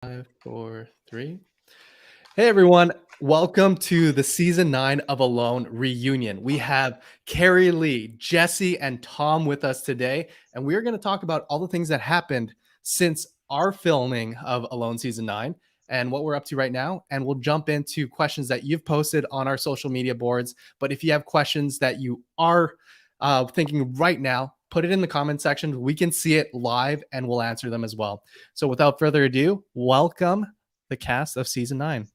5, 4, 3. Hey everyone, welcome to the season 9 of Alone reunion. We have Karie Lee, Jessie, and Tom with us today, and we're going to talk about all the things that happened since our filming of Alone season 9 and what we're up to right now. And we'll jump into questions that you've posted on our social media boards. But if you have questions that you are thinking right now, put it in the comment section. We can see it live and we'll answer them as well. So without further ado, welcome the cast of season 9.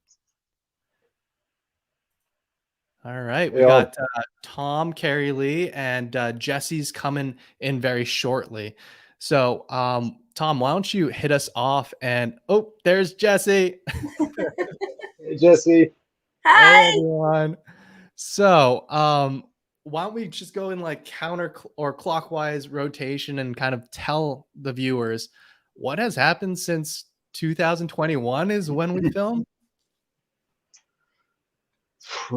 All right, we got Tom, Karie Lee, and Jessie's coming in very shortly. So, Tom, why don't you hit us off? And there's Jessie. Hey, Jessie. Hi, everyone. So, why don't we just go in like counter or clockwise rotation and kind of tell the viewers what has happened since 2021 is when we filmed?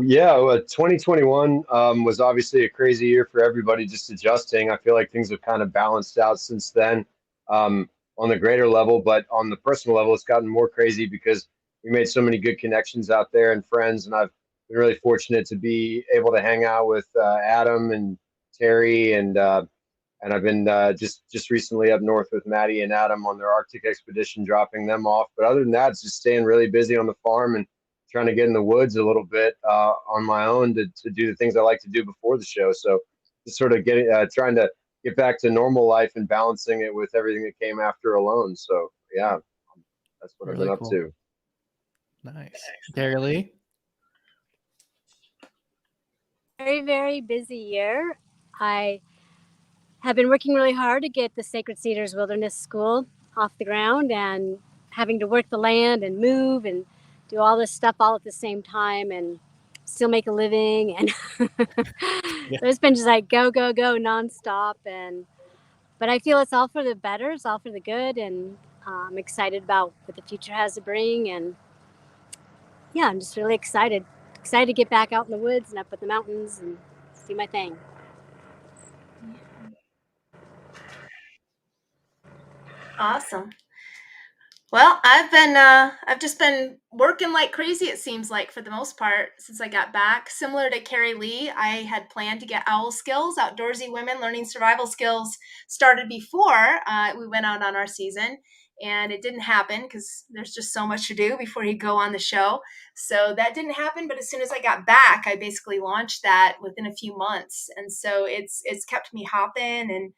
Yeah, 2021 was obviously a crazy year for everybody just adjusting. I feel like things have kind of balanced out since then on the greater level, but on the personal level, it's gotten more crazy because we made so many good connections out there and friends, and I've been really fortunate to be able to hang out with Adam and Terry, and I've been just recently up north with Maddie and Adam on their Arctic expedition, dropping them off. But other than that, it's just staying really busy on the farm and trying to get in the woods a little bit on my own to do the things I like to do before the show. So just sort of getting trying to get back to normal life and balancing it with everything that came after Alone. So yeah, that's what I've been up to. Nice. Karie Lee? Very, very busy year. I have been working really hard to get the Sacred Cedars Wilderness School off the ground and having to work the land and move and do all this stuff all at the same time and still make a living. And so it's been just like go, go, go nonstop. But I feel it's all for the better. It's all for the good. And I'm excited about what the future has to bring. And yeah, I'm just really excited to get back out in the woods and up at the mountains and do my thing. Awesome. Well, I've just been working like crazy, it seems like, for the most part, since I got back. Similar to Karie Lee, I had planned to get owl skills, outdoorsy women learning survival skills, started before we went out on our season. And it didn't happen because there's just so much to do before you go on the show. So that didn't happen. But as soon as I got back, I basically launched that within a few months. And so it's kept me hopping and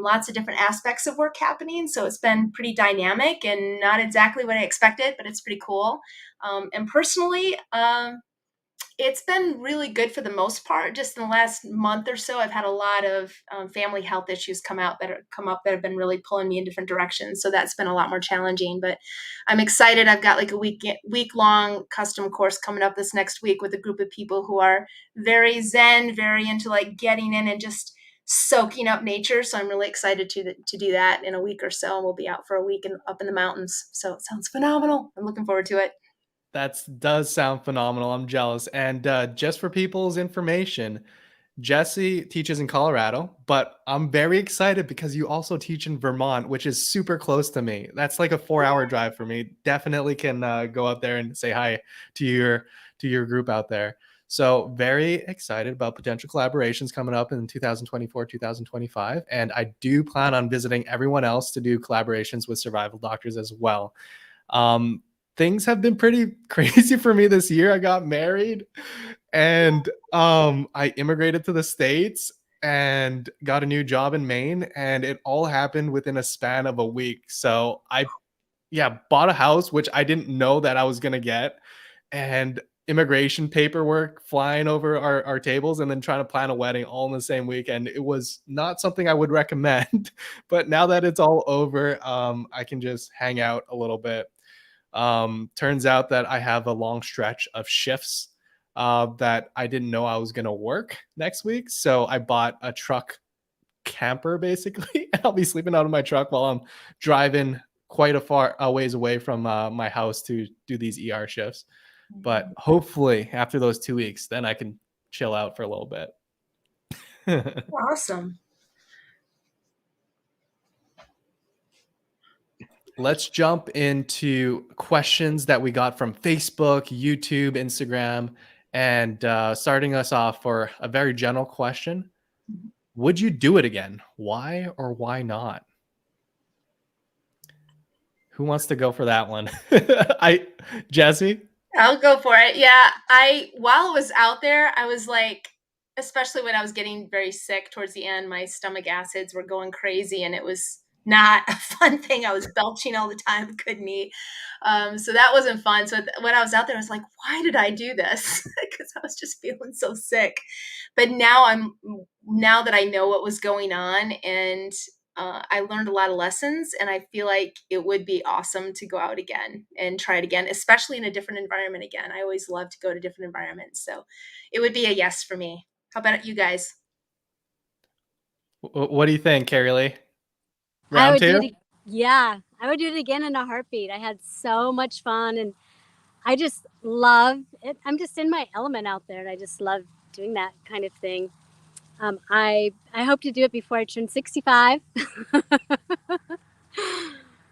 lots of different aspects of work happening. So it's been pretty dynamic and not exactly what I expected, but it's pretty cool. And personally, it's been really good for the most part. Just in the last month or so, I've had a lot of family health issues come up that have been really pulling me in different directions. So that's been a lot more challenging. But I'm excited. I've got like a week long custom course coming up this next week with a group of people who are very zen, very into like getting in and just soaking up nature. So I'm really excited to do that in a week or so. And we'll be out for a week and up in the mountains. So it sounds phenomenal. I'm looking forward to it. That does sound phenomenal. I'm jealous. And just for people's information, Jessie teaches in Colorado, but I'm very excited because you also teach in Vermont, which is super close to me. That's like a 4-hour drive for me. Definitely can go out there and say hi to your group out there. So very excited about potential collaborations coming up in 2024, 2025. And I do plan on visiting everyone else to do collaborations with survival doctors as well. Things have been pretty crazy for me this year. I got married and I immigrated to the States and got a new job in Maine, and it all happened within a span of a week. So I bought a house, which I didn't know that I was going to get, and immigration paperwork flying over our tables, and then trying to plan a wedding all in the same weekend. It was not something I would recommend, but now that it's all over, I can just hang out a little bit. Turns out that I have a long stretch of shifts that I didn't know I was going to work next week. So I bought a truck camper basically. And I'll be sleeping out of my truck while I'm driving quite a ways away from my house to do these ER shifts. But hopefully after those 2 weeks, then I can chill out for a little bit. Awesome. let's jump into questions that we got from Facebook, YouTube, Instagram, and starting us off for a very general question. Would you do it again? Why or why not? Who wants to go for that one? Jessie? I'll go for it. Yeah, while I was out there, I was like, especially when I was getting very sick towards the end, my stomach acids were going crazy, and it was not a fun thing. I was belching all the time, couldn't eat. So that wasn't fun. So when I was out there, I was like, why did I do this? Because I was just feeling so sick. But now that I know what was going on, and I learned a lot of lessons, and I feel like it would be awesome to go out again and try it again, especially in a different environment again. I always love to go to different environments. So it would be a yes for me. How about you guys? What do you think, Karie Lee? I Round would do two? it. Yeah, I would do it again in a heartbeat. I had so much fun, and I just love it. I'm just in my element out there, and I just love doing that kind of thing. I hope to do it before I turn 65,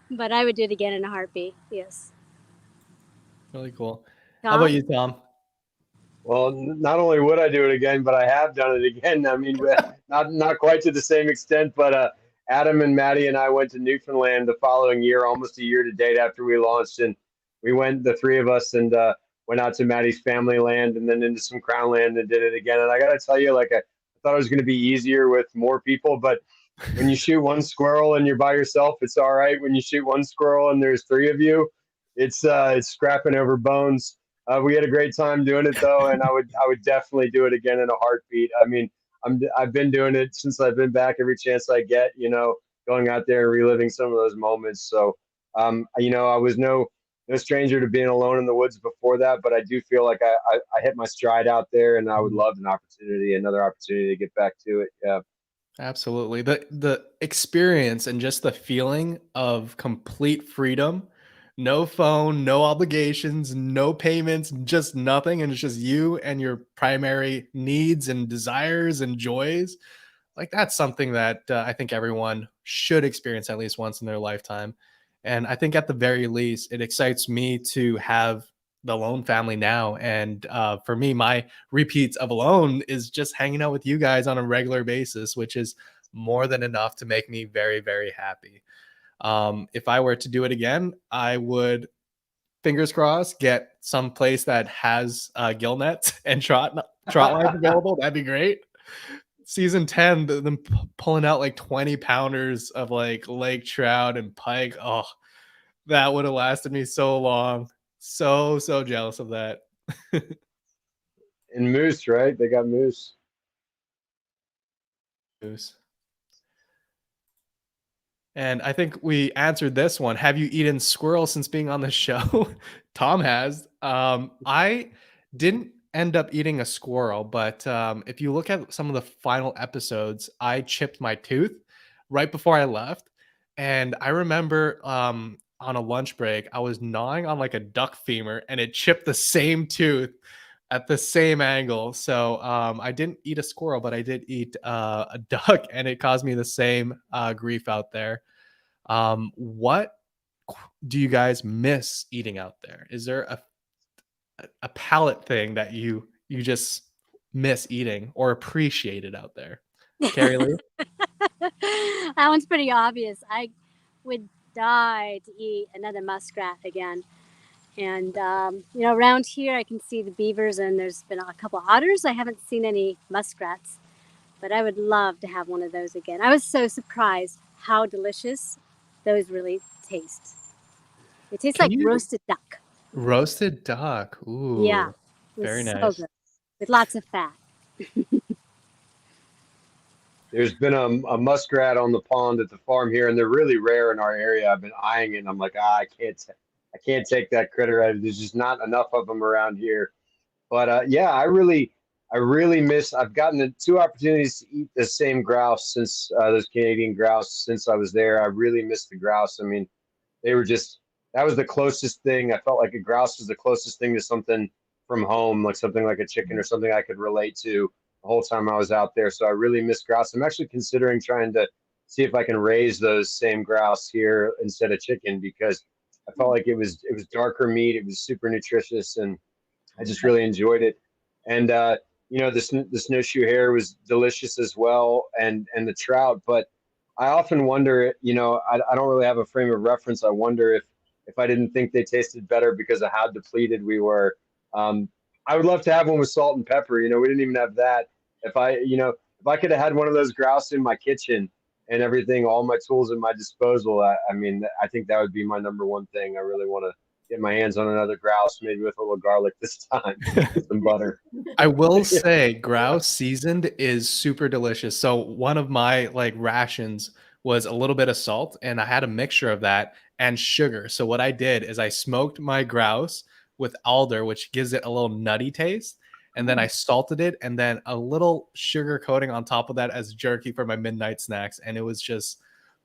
but I would do it again in a heartbeat. Yes. Really cool. How Tom? about you, Tom? Well, not only would I do it again, but I have done it again. I mean, not quite to the same extent, but Adam and Maddie and I went to Newfoundland the following year, almost a year to date after we launched, and we went, the three of us, and went out to Maddie's family land and then into some crown land and did it again. And I got to tell you, like I thought it was going to be easier with more people, but when you shoot one squirrel and you're by yourself, it's all right. When you shoot one squirrel and there's three of you, it's scrapping over bones. We had a great time doing it though, and I would definitely do it again in a heartbeat. I mean, I've been doing it since I've been back. Every chance I get, going out there and reliving some of those moments. So, I was no stranger to being alone in the woods before that, but I do feel like I hit my stride out there, and I would love another opportunity to get back to it. Yeah. Absolutely. The experience and just the feeling of complete freedom, no phone, no obligations, no payments, just nothing. And it's just you and your primary needs and desires and joys. Like that's something that I think everyone should experience at least once in their lifetime. And I think at the very least, it excites me to have the Alone family now. And for me, my repeats of Alone is just hanging out with you guys on a regular basis, which is more than enough to make me very, very happy. If I were to do it again, I would, fingers crossed, get some place that has gill nets and trot lines available. That'd be great. Season 10, them pulling out like 20 pounders of like lake trout and pike. Oh, that would have lasted me so long. So jealous of that. And moose, right? They got moose. And I think we answered this one. Have you eaten squirrel since being on the show? Tom has. I didn't end up eating a squirrel, but if you look at some of the final episodes, I chipped my tooth right before I left. And I remember on a lunch break, I was gnawing on like a duck femur and it chipped the same tooth at the same angle. So I didn't eat a squirrel, but I did eat a duck, and it caused me the same grief out there. What do you guys miss eating out there? Is there a palate thing that you just miss eating or appreciated out there? Karie Lee? That one's pretty obvious. I would die to eat another muskrat again. And, around here I can see the beavers, and there's been a couple otters. I haven't seen any muskrats, but I would love to have one of those again. I was so surprised how delicious those really taste. It tastes like roasted duck. Roasted duck. Ooh. Yeah. Very so nice. Good. With lots of fat. There's been a muskrat on the pond at the farm here, and they're really rare in our area. I've been eyeing it, and I'm like, I can't take that critter. There's just not enough of them around here. But yeah, I really miss. I've gotten the two opportunities to eat the same grouse since those Canadian grouse since I was there. I really miss the grouse. I mean, they were just, that was the closest thing. I felt like a grouse was the closest thing to something from home, like something like a chicken or something I could relate to the whole time I was out there. So I really miss grouse. I'm actually considering trying to see if I can raise those same grouse here instead of chicken, because I felt like it was darker meat. It was super nutritious, and I just really enjoyed it. And the snowshoe hare was delicious as well, and the trout. But I often wonder, I don't really have a frame of reference. I wonder if I didn't think they tasted better because of how depleted we were. Um, I would love to have one with salt and pepper. We didn't even have that. If I could have had one of those grouse in my kitchen and everything, all my tools at my disposal, I mean, I think that would be my number one thing. I really want to get my hands on another grouse, maybe with a little garlic this time, some butter. I will say grouse seasoned is super delicious. So one of my like rations was a little bit of salt, and I had a mixture of that and sugar. So what I did is I smoked my grouse with alder, which gives it a little nutty taste. And then I salted it and then a little sugar coating on top of that as jerky for my midnight snacks. And it was just,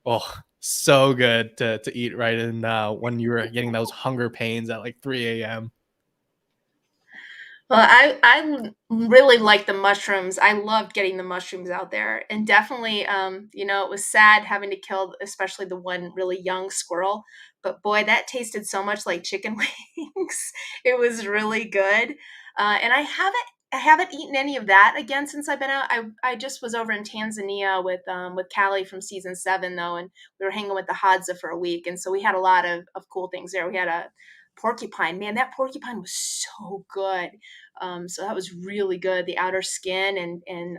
oh, so good to eat right in when you were getting those hunger pains at like 3 a.m. Well, I really like the mushrooms. I loved getting the mushrooms out there, and definitely, it was sad having to kill, especially the one really young squirrel. But boy, that tasted so much like chicken wings. It was really good, and I haven't eaten any of that again since I've been out. I just was over in Tanzania with Callie from season 7 though, and we were hanging with the Hadza for a week, and so we had a lot of cool things there. We had a porcupine. Man, that porcupine was so good. So that was really good. The outer skin and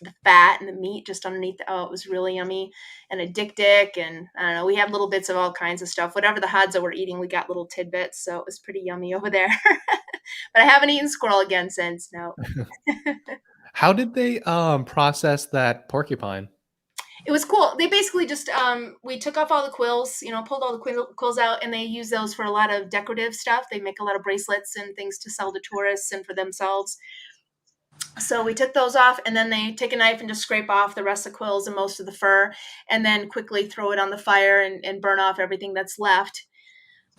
the fat and the meat just underneath. Oh, it was really yummy. And a dick, and I don't know. We had little bits of all kinds of stuff. Whatever the Hadza were eating, we got little tidbits. So it was pretty yummy over there. But I haven't eaten squirrel again since. No. How did they process that porcupine? It was cool. They basically just we took off all the quills, pulled all the quills out, and they use those for a lot of decorative stuff. They make a lot of bracelets and things to sell to tourists and for themselves. So we took those off, and then they take a knife and just scrape off the rest of the quills and most of the fur, and then quickly throw it on the fire and burn off everything that's left.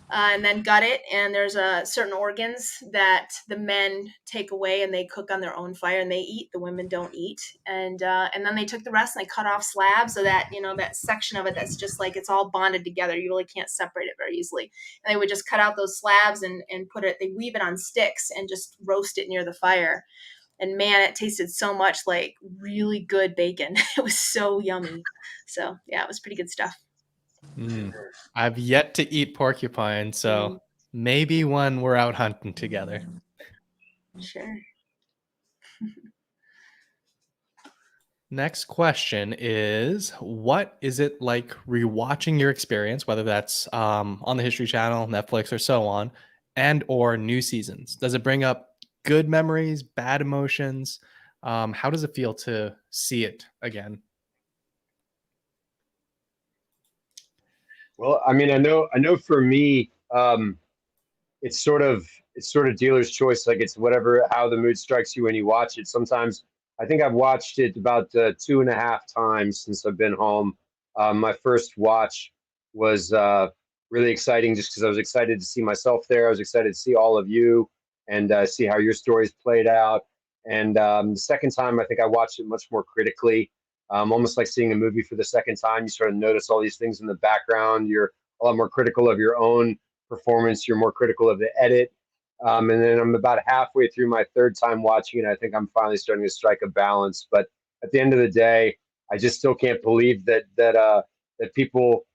And then gut it, and there's certain organs that the men take away and they cook on their own fire and they eat. The women don't eat, and then they took the rest and they cut off slabs so that that section of it that's just like it's all bonded together. You really can't separate it very easily. And they would just cut out those slabs and put it. They weave it on sticks and just roast it near the fire. And man, it tasted so much like really good bacon. It was so yummy. So yeah, it was pretty good stuff. I've yet to eat porcupine, so maybe when we're out hunting together. Sure. Next question is, what is it like rewatching your experience, whether that's on the History Channel, Netflix, or so on, and or new seasons? Does it bring up good memories, bad emotions? How does it feel to see it again? Well, I mean, I know for me, it's sort of dealer's choice. Like it's whatever, how the mood strikes you when you watch it. Sometimes I think I've watched it about 2.5 times since I've been home. My first watch was really exciting just because I was excited to see myself there. I was excited to see all of you and see how your stories played out. And the second time, I think I watched it much more critically. Almost like seeing a movie for the second time. You sort of notice all these things in the background. You're a lot more critical of your own performance. You're more critical of the edit. And then I'm about halfway through my third time watching it. I think I'm finally starting to strike a balance. But at the end of the day, I just still can't believe that people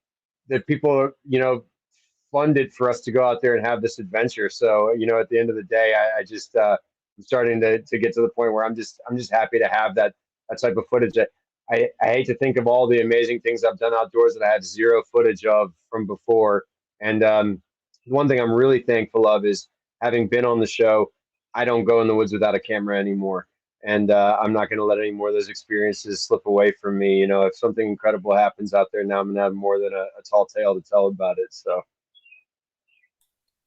funded for us to go out there and have this adventure. So at the end of the day, I just I'm starting to get to the point where I'm just happy to have that type of footage. I hate to think of all the amazing things I've done outdoors that I have zero footage of from before. And one thing I'm really thankful of is having been on the show, I don't go in the woods without a camera anymore. And I'm not going to let any more of those experiences slip away from me. If something incredible happens out there now, I'm going to have more than a tall tale to tell about it. So.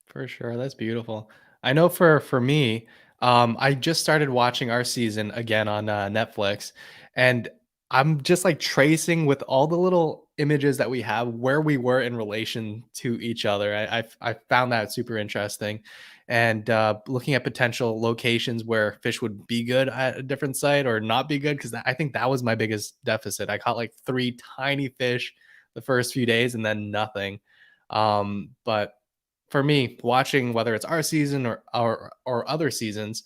For sure. That's beautiful. I know for me, I just started watching our season again on Netflix, and I'm just like tracing with all the little images that we have, where we were in relation to each other. I found that super interesting. And looking at potential locations where fish would be good at a different site or not be good, because I think that was my biggest deficit. I caught like 3 tiny fish the first few days and then nothing. But for me, watching whether it's our season or other seasons,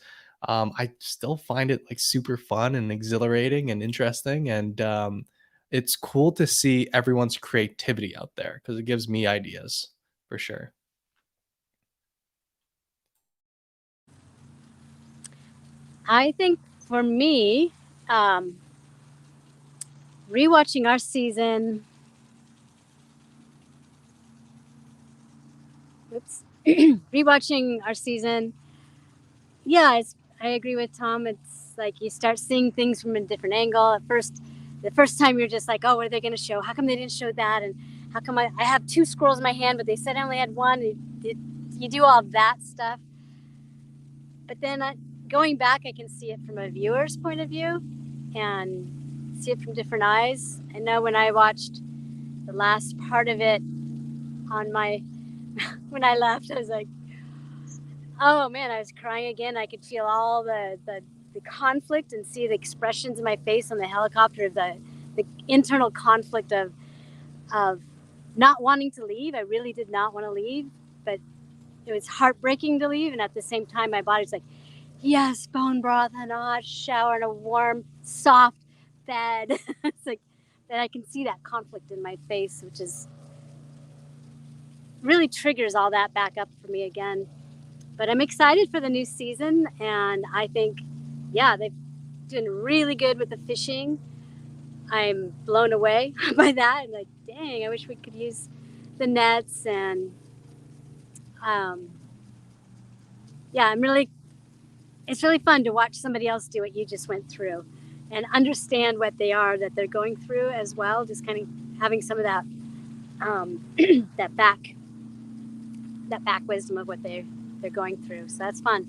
I still find it like super fun and exhilarating and interesting. And it's cool to see everyone's creativity out there because it gives me ideas for sure. I think for me, rewatching our season, rewatching our season, yeah, I agree with Tom. It's like you start seeing things from a different angle. At first, the first time you're just like, oh, what are they going to show? How come they didn't show that? And how come I have 2 squirrels in my hand, but they said I only had 1? You do all that stuff. But then going back, I can see it from a viewer's point of view and see it from different eyes. I know when I watched the last part of it on my, when I left, I was like, oh man, I was crying again. I could feel all the conflict and see the expressions in my face on the helicopter, the internal conflict of not wanting to leave. I really did not want to leave, but it was heartbreaking to leave. And at the same time, my body's like, yes, bone broth and a hot shower and a warm, soft bed. It's like that I can see that conflict in my face, which is really triggers all that back up for me again. But I'm excited for the new season, and I think, yeah, they've doing really good with the fishing. I'm blown away by that. I'm like, dang, I wish we could use the nets. And yeah, it's really fun to watch somebody else do what you just went through and understand what they are that they're going through as well. Just kind of having some of that that back wisdom of what they're going through. So that's fun.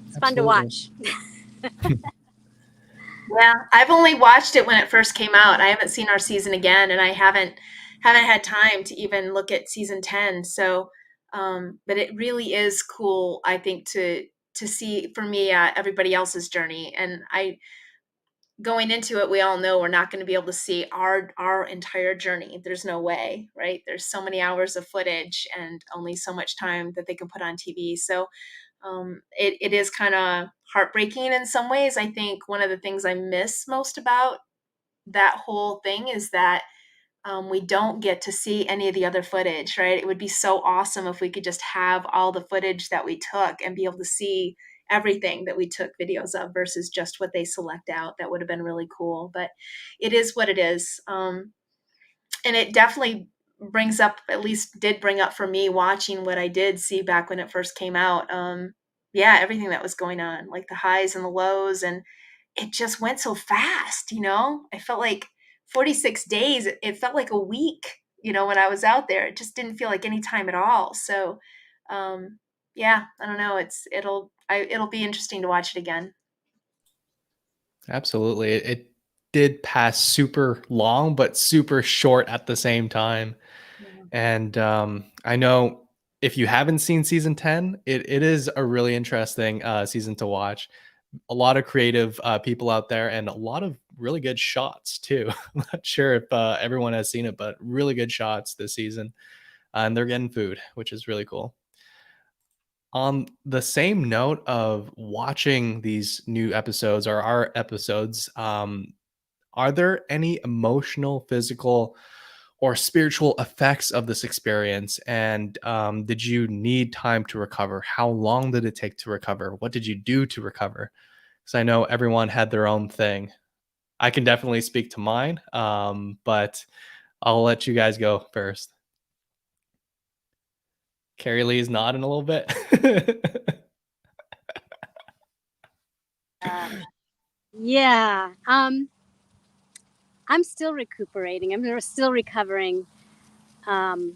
It's fun to watch. Yeah, I've only watched it when it first came out. I haven't seen our season again, and I haven't had time to even look at season 10. So, but it really is cool, I think, to see for me everybody else's journey. And going into it, we all know we're not going to be able to see our entire journey. There's no way, right? There's so many hours of footage and only so much time that they can put on TV. So it is kind of heartbreaking in some ways. I think one of the things I miss most about that whole thing is that we don't get to see any of the other footage, right? It would be so awesome if we could just have all the footage that we took and be able to see everything that we took videos of versus just what they select out. That would have been really cool, but it is what it is. And it definitely brings up, at least did bring up for me watching what I did see back when it first came out. Yeah, everything that was going on, like the highs and the lows, and it just went so fast, I felt like 46 days, it felt like a week, when I was out there. It just didn't feel like any time at all. So, yeah, I don't know. It'll be interesting to watch it again. Absolutely. It did pass super long, but super short at the same time. Yeah. And I know if you haven't seen season 10, it is a really interesting season to watch. A lot of creative people out there and a lot of really good shots too. I'm not sure if everyone has seen it, but really good shots this season. And they're getting food, which is really cool. On the same note of watching these new episodes or our episodes, are there any emotional, physical, or spiritual effects of this experience? And did you need time to recover? How long did it take to recover? What did you do to recover? Because I know everyone had their own thing. I can definitely speak to mine, but I'll let you guys go first. Karie Lee's nodding a little bit. Yeah. I'm still recuperating. I'm still recovering. Although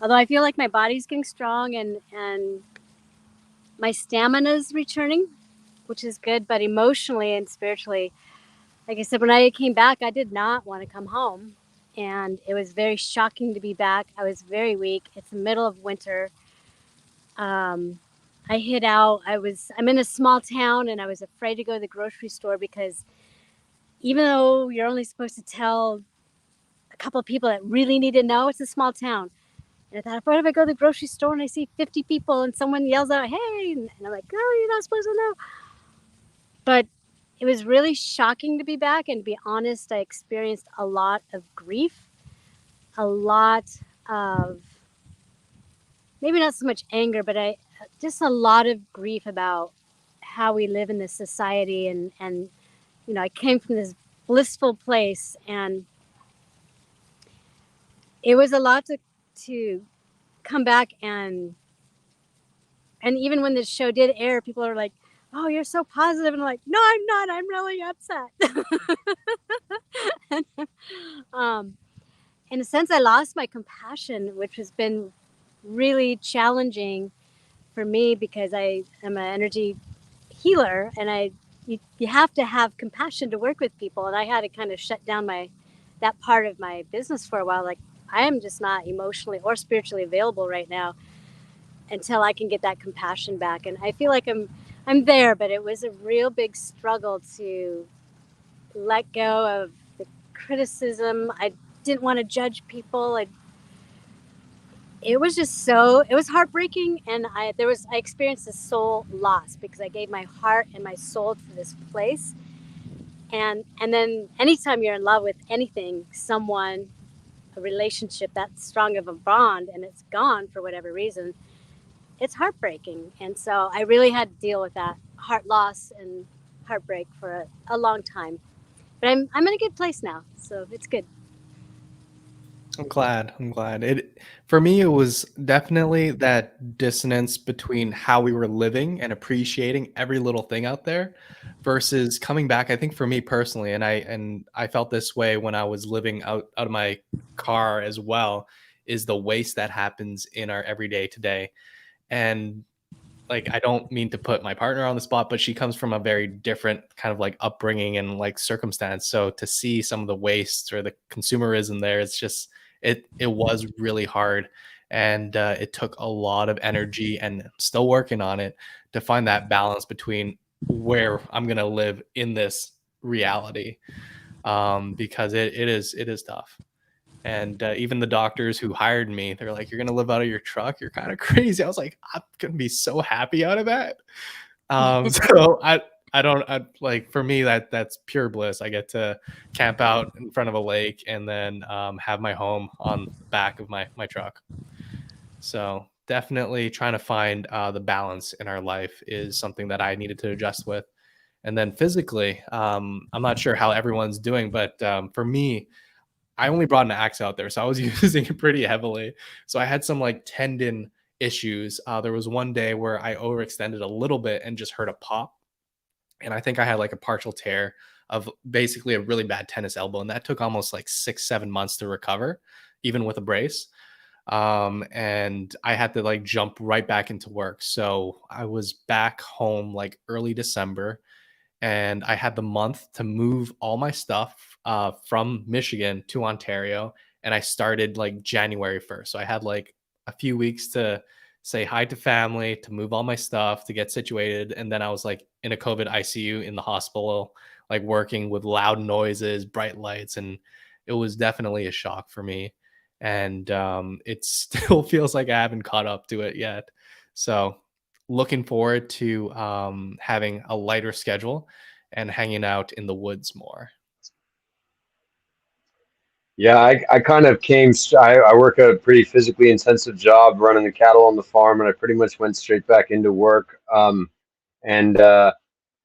I feel like my body's getting strong and my stamina is returning, which is good. But emotionally and spiritually, like I said, when I came back, I did not want to come home. And it was very shocking to be back. I was very weak. It's the middle of winter. I hid out. I'm in a small town and I was afraid to go to the grocery store because even though you're only supposed to tell a couple of people that really need to know, it's a small town. And I thought, what if I go to the grocery store and I see 50 people and someone yells out, hey, and I'm like, oh, you're not supposed to know. But it was really shocking to be back. And to be honest, I experienced a lot of grief, a lot of, maybe not so much anger, but just a lot of grief about how we live in this society. And I came from this blissful place, and it was a lot to come back, and even when the show did air, people are like, oh, you're so positive, and I'm like, no, I'm not, I'm really upset. In a sense, I lost my compassion, which has been really challenging for me because I am an energy healer, and you have to have compassion to work with people, and I had to kind of shut down that part of my business for a while. Like, I am just not emotionally or spiritually available right now until I can get that compassion back. And I feel like I'm there, but it was a real big struggle to let go of the criticism. I didn't want to judge people. It was heartbreaking, and I experienced a soul loss because I gave my heart and my soul to this place. And then anytime you're in love with anything, someone, a relationship that strong of a bond, and it's gone for whatever reason, it's heartbreaking. And so I really had to deal with that heart loss and heartbreak for a long time. But I'm in a good place now, so it's good. I'm glad. For me, it was definitely that dissonance between how we were living and appreciating every little thing out there versus coming back. I think for me personally, and I felt this way when I was living out of my car as well, is the waste that happens in our everyday today. And like, I don't mean to put my partner on the spot, but she comes from a very different kind of like upbringing and like circumstance. So to see some of the waste or the consumerism there, it's just it was really hard, and it took a lot of energy, and still working on it to find that balance between where I'm gonna live in this reality, because it is tough. And even the doctors who hired me, they're like, "You're gonna live out of your truck? You're kind of crazy." I was like, "I'm gonna be so happy out of that." So I like, for me, that's pure bliss. I get to camp out in front of a lake and then have my home on the back of my truck. So definitely trying to find the balance in our life is something that I needed to adjust with. And then physically, I'm not sure how everyone's doing, but for me, I only brought an axe out there, so I was using it pretty heavily. So I had some like tendon issues. There was one day where I overextended a little bit and just heard a pop. And I think I had like a partial tear of basically a really bad tennis elbow. And that took almost like 6, 7 months to recover, even with a brace. And I had to like jump right back into work. So I was back home like early December, and I had the month to move all my stuff from Michigan to Ontario, and I started like January 1st. So I had like a few weeks to say hi to family, to move all my stuff, to get situated, and then I was like in a COVID ICU in the hospital, like working with loud noises, bright lights, and it was definitely a shock for me. And it still feels like I haven't caught up to it yet. So looking forward to having a lighter schedule and hanging out in the woods more. Yeah, I kind of I work a pretty physically intensive job running the cattle on the farm, and I pretty much went straight back into work. And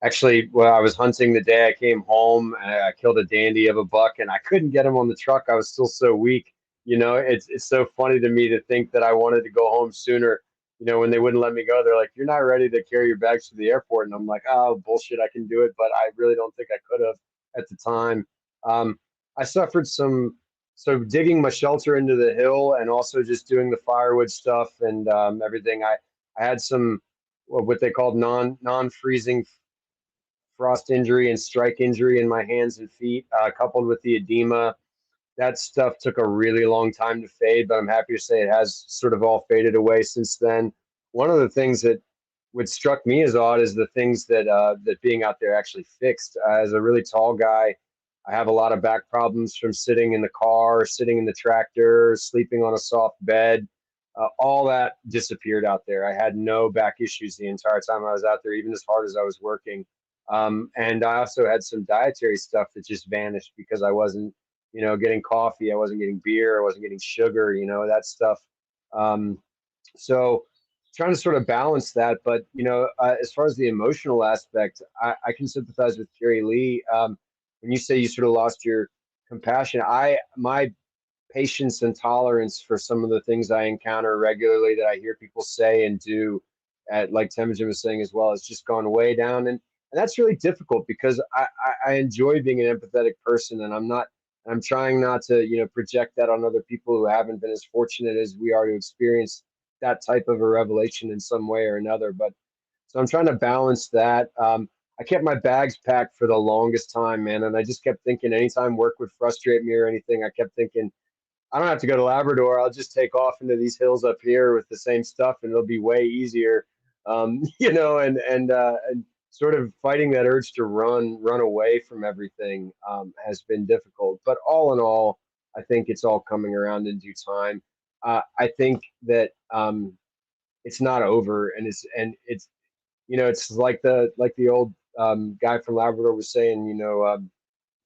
Actually, when I was hunting the day I came home, I killed a dandy of a buck, and I couldn't get him on the truck. I was still so weak. It's so funny to me to think that I wanted to go home sooner. When they wouldn't let me go, they're like, "You're not ready to carry your bags to the airport," and I'm like, "Oh, bullshit, I can do it," but I really don't think I could have at the time. I suffered so digging my shelter into the hill, and also just doing the firewood stuff and everything. I had some what they called non freezing frost injury and strike injury in my hands and feet, coupled with the edema. That stuff took a really long time to fade, but I'm happy to say it has sort of all faded away since then. One of the things that what struck me as odd is the things that that being out there actually fixed. As a really tall guy, I have a lot of back problems from sitting in the car, sitting in the tractor, sleeping on a soft bed. All that disappeared out there. I had no back issues the entire time I was out there, even as hard as I was working. And I also had some dietary stuff that just vanished because I wasn't, getting coffee. I wasn't getting beer. I wasn't getting sugar, that stuff. So trying to sort of balance that. But, as far as the emotional aspect, I can sympathize with Karie Lee. When you say you sort of lost your compassion, my patience and tolerance for some of the things I encounter regularly that I hear people say and do, at like Teimojin was saying as well, it's just gone way down. And that's really difficult because I enjoy being an empathetic person, and I'm trying not to, project that on other people who haven't been as fortunate as we are to experience that type of a revelation in some way or another. But so I'm trying to balance that. I kept my bags packed for the longest time, man. And I just kept thinking anytime work would frustrate me or anything, I kept thinking, I don't have to go to Labrador. I'll just take off into these hills up here with the same stuff, and it'll be way easier. And sort of fighting that urge to run away from everything has been difficult. But all in all, I think it's all coming around in due time. I think that it's not over, and it's it's like the old guy from Labrador was saying,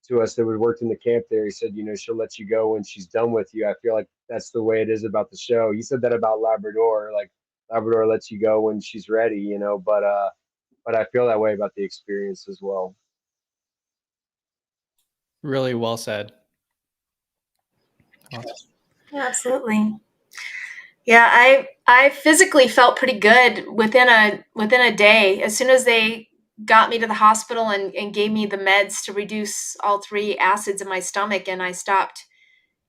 to us that would worked in the camp there. He said, she'll let you go when she's done with you. I feel like that's the way it is about the show. He said that about Labrador, like Labrador lets you go when she's ready, but I feel that way about the experience as well. Really well said. Awesome. Yeah, absolutely. Yeah, I physically felt pretty good within a day. As soon as they got me to the hospital and gave me the meds to reduce all 3 acids in my stomach, and I stopped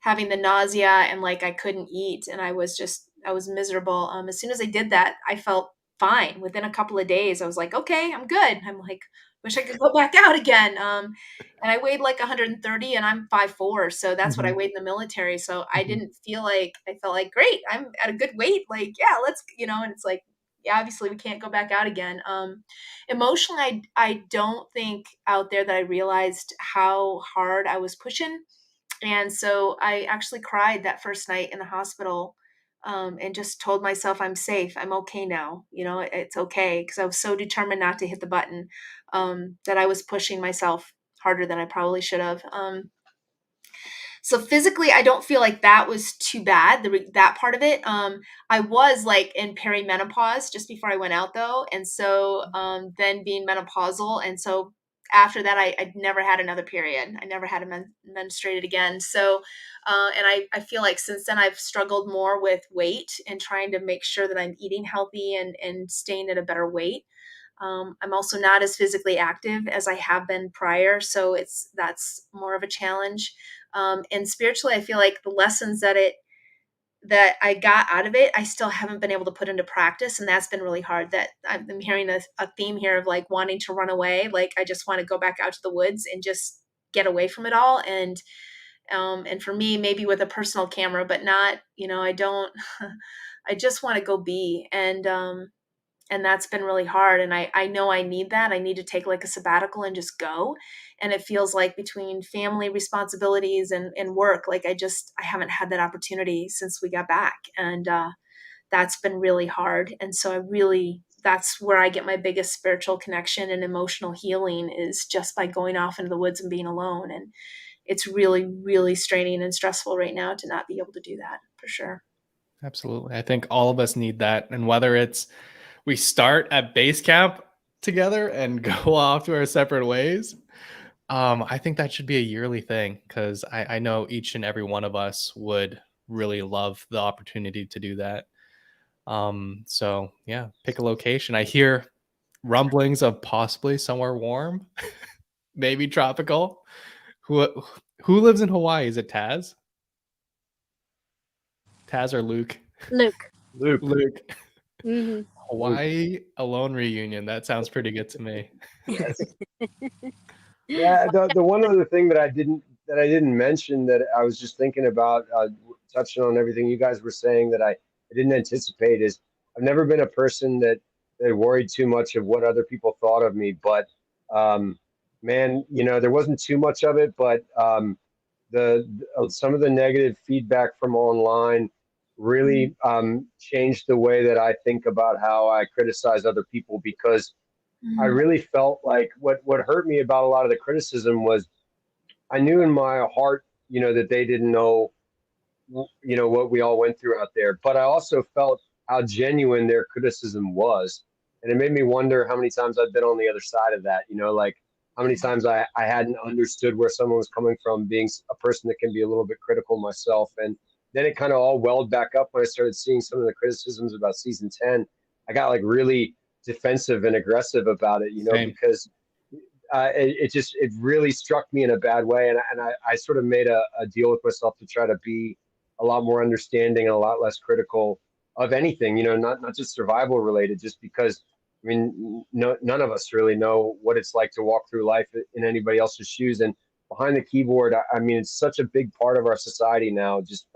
having the nausea and like I couldn't eat and I was miserable. As soon as I did that, I felt fine. Within a couple of days, I was like, okay, I'm good. I'm like, wish I could go back out again. And I weighed like 130 and I'm 5'4". So that's what I weighed in the military. So I didn't feel like, I felt like, great, I'm at a good weight. Like, yeah, let's, and it's like, yeah, obviously we can't go back out again. Emotionally, I don't think out there that I realized how hard I was pushing. And so I actually cried that first night in the hospital, and just told myself I'm safe. I'm okay now. It's okay. Because I was so determined not to hit the button, that I was pushing myself harder than I probably should have. So physically, I don't feel like that was too bad, that part of it. I was like in perimenopause just before I went out though. And so then being menopausal. And so after that, I never had another period. I never had menstruated again. So, and I feel like since then I've struggled more with weight and trying to make sure that I'm eating healthy and staying at a better weight. I'm also not as physically active as I have been prior. So that's more of a challenge. And spiritually, I feel like the lessons that I got out of it, I still haven't been able to put into practice. And that's been really hard. That I'm hearing a theme here of like wanting to run away. Like I just want to go back out to the woods and just get away from it all. And for me, maybe with a personal camera, but not, I don't, I just want to go be. And that's been really hard. And I know I need that. I need to take like a sabbatical and just go. And it feels like between family responsibilities and work, like I haven't had that opportunity since we got back. And that's been really hard. And so that's where I get my biggest spiritual connection and emotional healing is just by going off into the woods and being alone. And it's really, really straining and stressful right now to not be able to do that, for sure. Absolutely. I think all of us need that. And whether it's we start at base camp together and go off to our separate ways, I think that should be a yearly thing because I know each and every one of us would really love the opportunity to do that. So yeah, pick a location. I hear rumblings of possibly somewhere warm, maybe tropical. Who lives in Hawaii? Is it Taz? Taz or Luke? Luke. Luke. Mm-hmm. Hawaii alone reunion. That sounds pretty good to me. Yes. Yeah, the one other thing that I didn't mention that I was just thinking about, touching on everything you guys were saying that I didn't anticipate is I've never been a person that worried too much of what other people thought of me, but um, man, there wasn't too much of it, but some of the negative feedback from online really changed the way that I think about how I criticize other people because I Mm. really felt like what hurt me about a lot of the criticism was I knew in my heart, that they didn't know, what we all went through out there. But I also felt how genuine their criticism was. And it made me wonder how many times I've been on the other side of that, like how many times I hadn't understood where someone was coming from, being a person that can be a little bit critical myself. And then it kind of all welled back up when I started seeing some of the criticisms about season 10. I got like really defensive and aggressive about it, Same. because it really struck me in a bad way. And I sort of made a deal with myself to try to be a lot more understanding and a lot less critical of anything, not just survival related, just because I mean, none of us really know what it's like to walk through life in anybody else's shoes. And behind the keyboard, I mean, it's such a big part of our society now, just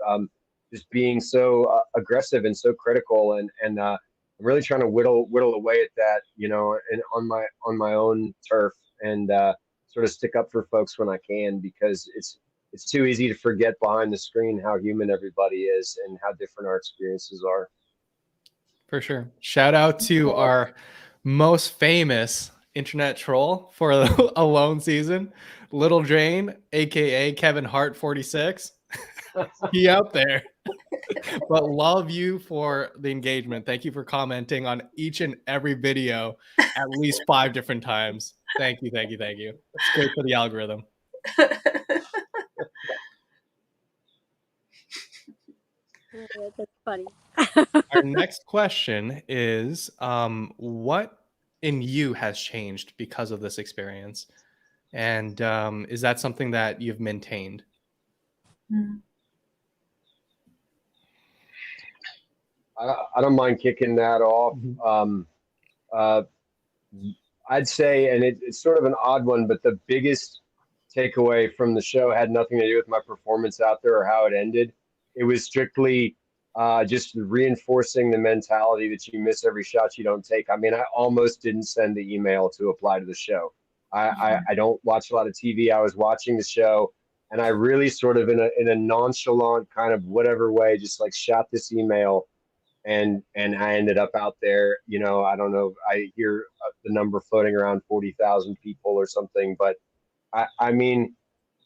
being so aggressive and so critical. And I'm really trying to whittle away at that, and on my own turf, and sort of stick up for folks when I can, because it's too easy to forget behind the screen how human everybody is and how different our experiences are. For sure. Shout out to our most famous internet troll for Alone season, Little Drain, aka Kevin Hart 46. He out there. But love you for the engagement. Thank you for commenting on each and every video at least 5 different times. Thank you, thank you, thank you. It's great for the algorithm. That's funny. Our next question is, what in you has changed because of this experience? And is that something that you've maintained? Mm. I don't mind kicking that off. Uh, I'd say, and it's sort of an odd one, but the biggest takeaway from the show had nothing to do with my performance out there or how it ended. It was strictly just reinforcing the mentality that you miss every shot you don't take. I mean, I almost didn't send the email to apply to the show. I don't watch a lot of TV. I was watching the show, and I really sort of in a nonchalant kind of whatever way, just like shot this email, and I ended up out there. I don't know. I hear the number floating around 40,000 people or something, but I mean,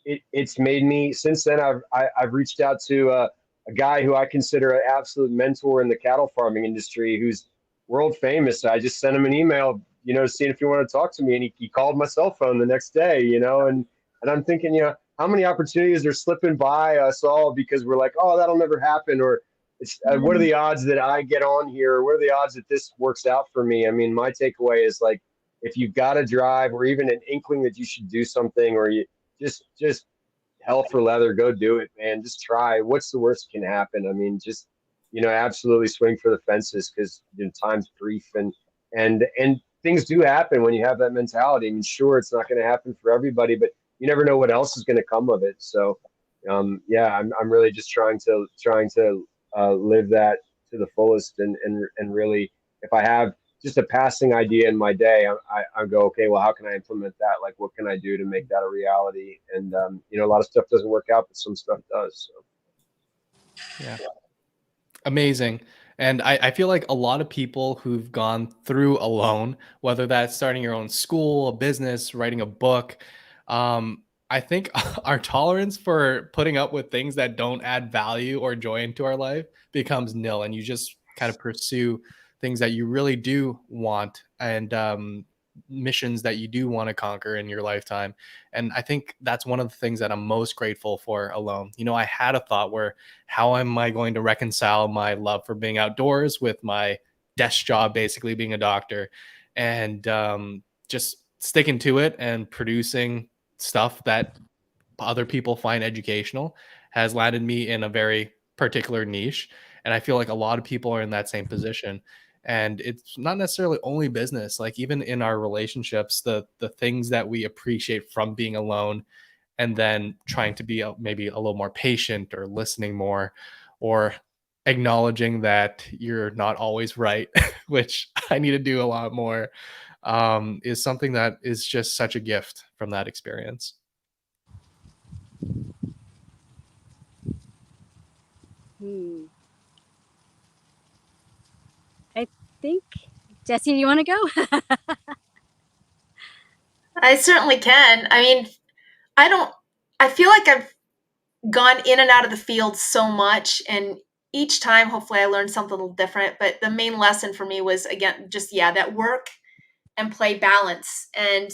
it's made me since then. I've reached out to a guy who I consider an absolute mentor in the cattle farming industry, who's world famous. I just sent him an email, seeing if he wanted to talk to me, and he called my cell phone the next day, and I'm thinking, how many opportunities are slipping by us all because we're like, oh, that'll never happen, or it's what are the odds that I get on here? What are the odds that this works out for me? I mean, my takeaway is like, if you've got a drive or even an inkling that you should do something, or you just hell for leather, go do it, man. Just try. What's the worst that can happen? I mean, just absolutely swing for the fences, because time's brief, and things do happen when you have that mentality. I mean, sure, it's not going to happen for everybody, but you never know what else is going to come of it. So, yeah, I'm really just trying to live that to the fullest, and really, if I have just a passing idea in my day, I go, okay, well, how can I implement that? Like, what can I do to make that a reality? And a lot of stuff doesn't work out, but some stuff does. So. Yeah. Amazing. And I feel like a lot of people who've gone through Alone, whether that's starting your own school, a business, writing a book, I think our tolerance for putting up with things that don't add value or joy into our life becomes nil. And you just kind of pursue things that you really do want, and missions that you do want to conquer in your lifetime. And I think that's one of the things that I'm most grateful for Alone. I had a thought where, how am I going to reconcile my love for being outdoors with my desk job, basically being a doctor, and just sticking to it and producing stuff that other people find educational has landed me in a very particular niche. And I feel like a lot of people are in that same position. And it's not necessarily only business, like even in our relationships, the things that we appreciate from being alone, and then trying to be maybe a little more patient or listening more, or acknowledging that you're not always right, which I need to do a lot more, is something that is just such a gift from that experience. I think, Jessie, do you want to go? I certainly can. I mean, I feel like I've gone in and out of the field so much, and each time hopefully I learned something a little different, but the main lesson for me was, again, just that work and play balance. And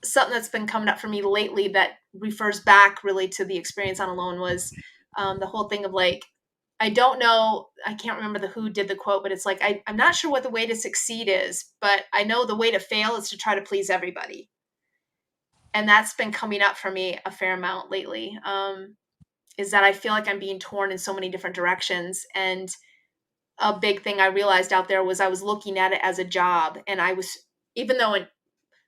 something that's been coming up for me lately that refers back really to the experience on Alone was the whole thing of like, I don't know, I can't remember who did the quote, but it's like, I'm not sure what the way to succeed is, but I know the way to fail is to try to please everybody. And that's been coming up for me a fair amount lately. Is that I feel like I'm being torn in so many different directions. And a big thing I realized out there was I was looking at it as a job. And I was, even though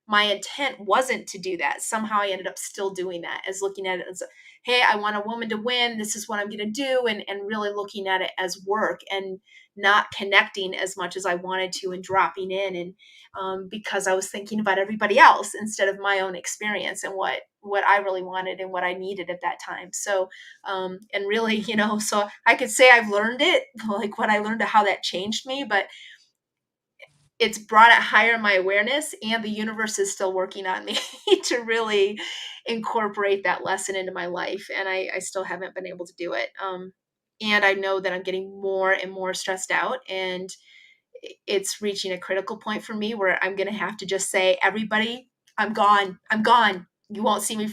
my intent wasn't to do that, somehow I ended up still doing that, as looking at it as, hey, I want a woman to win. This is what I'm going to do. And really looking at it as work and not connecting as much as I wanted to, and dropping in. And because I was thinking about everybody else instead of my own experience and what I really wanted and what I needed at that time. So, and really, so I could say I've learned it, like what I learned, how that changed me, but it's brought it higher in my awareness, and the universe is still working on me to really incorporate that lesson into my life. And I still haven't been able to do it. And I know that I'm getting more and more stressed out, and it's reaching a critical point for me where I'm going to have to just say, everybody, I'm gone. I'm gone. You won't see me,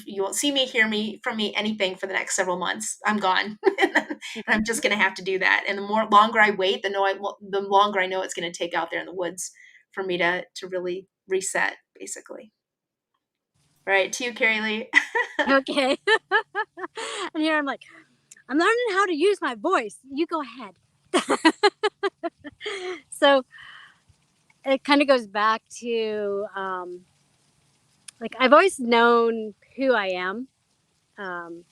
hear me, from me, anything for the next several months. I'm gone. And I'm just going to have to do that. And the longer I wait, the longer I know it's going to take out there in the woods for me to really reset, basically. Right. To you, Karie Lee. Okay. And here I'm like, I'm learning how to use my voice. You go ahead. So it kind of goes back to, like, I've always known who I am. But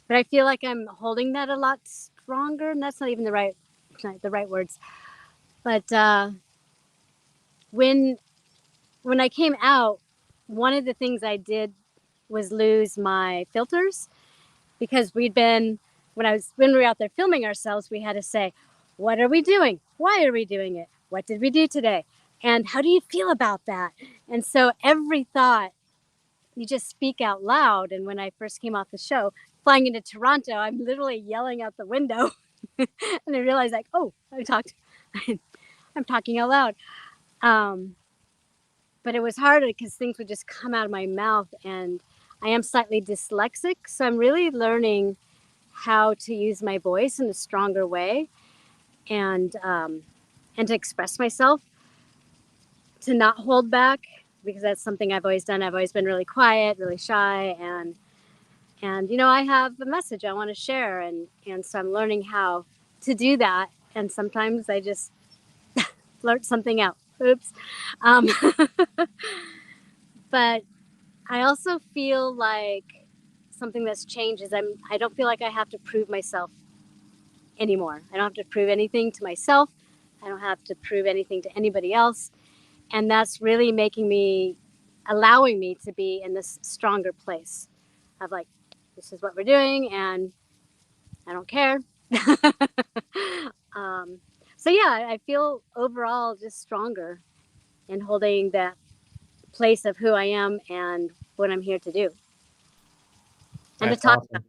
I feel like I'm holding that a lot stronger, and that's not even the right words. But when I came out, one of the things I did was lose my filters, because when we were out there filming ourselves, we had to say, what are we doing? Why are we doing it? What did we do today? And how do you feel about that? And so every thought, you just speak out loud. And when I first came off the show, flying into Toronto, I'm literally yelling out the window. And I realized, like, oh, I'm talking out loud. But it was harder because things would just come out of my mouth, and I am slightly dyslexic. So I'm really learning how to use my voice in a stronger way, and to express myself, to not hold back, because that's something I've always done. I've always been really quiet, really shy, and I have a message I want to share, and so I'm learning how to do that. And sometimes I just blurt something out. Oops. But I also feel like something that's changed is I don't feel like I have to prove myself anymore. I don't have to prove anything to myself. I don't have to prove anything to anybody else. And that's really allowing me to be in this stronger place of like, this is what we're doing, and I don't care. So yeah, I feel overall just stronger in holding that place of who I am and what I'm here to do. And That's to talk awesome.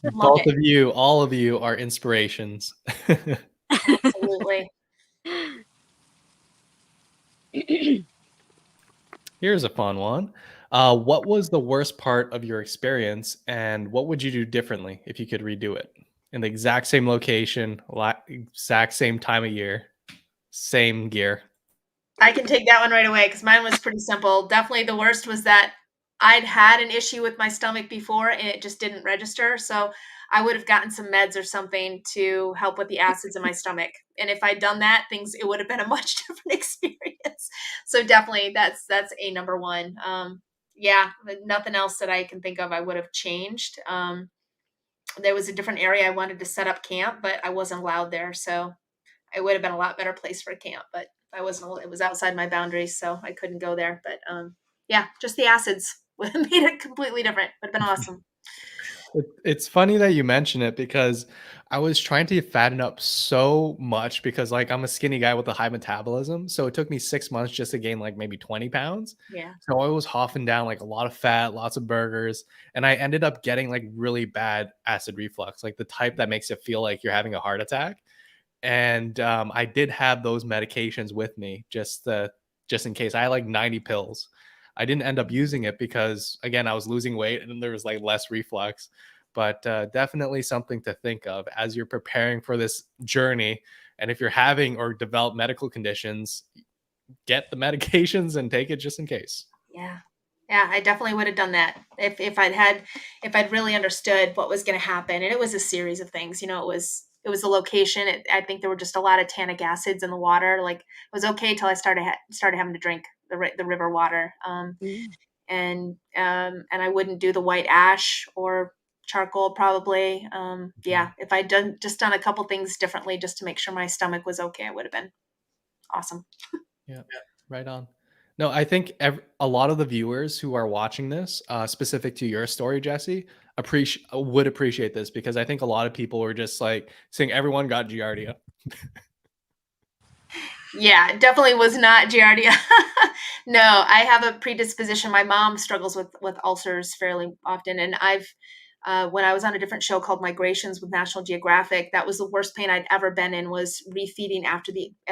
Love Both it. of you, all of you are inspirations. Absolutely. Here's a fun one. What was the worst part of your experience, and what would you do differently if you could redo it? In the exact same location, exact same time of year, same gear. I can take that one right away because mine was pretty simple. Definitely the worst was that I'd had an issue with my stomach before and it just didn't register. So I would have gotten some meds or something to help with the acids in my stomach. And if I'd done that, it would have been a much different experience. So definitely that's a number one. Yeah, nothing else that I can think of I would have changed. There was a different area I wanted to set up camp, but I wasn't allowed there. So it would have been a lot better place for a camp, but I wasn't, it was outside my boundaries, so I couldn't go there. But yeah, just the acids would have made it completely different. Would have been awesome. It's funny that you mention it because I was trying to fatten up so much because like I'm a skinny guy with a high metabolism. So it took me 6 months just to gain like maybe 20 pounds. Yeah. So I was hoffing down like a lot of fat, lots of burgers, and I ended up getting like really bad acid reflux, like the type that makes it feel like you're having a heart attack. And I did have those medications with me just in case. I had like 90 pills. I didn't end up using it because again I was losing weight and there was like less reflux. But definitely something to think of as you're preparing for this journey. And if you're having or develop medical conditions, get the medications and take it just in case. Yeah. Yeah, I definitely would have done that if I'd really understood what was going to happen. And it was a series of things. You know, it was the location. I think there were just a lot of tannic acids in the water. Like it was okay till I started having to drink the river water. And I wouldn't do the white ash or charcoal probably. Yeah, if I'd done a couple things differently just to make sure my stomach was okay, it would have been awesome. Yeah, right on. No, I think a lot of the viewers who are watching this, specific to your story, Jessie, would appreciate this because I think a lot of people were just like saying everyone got Giardia. Yeah, it definitely was not Giardia. No, I have a predisposition. My mom struggles with ulcers fairly often, and I've when I was on a different show called Migrations with National Geographic, that was the worst pain I'd ever been in, was refeeding at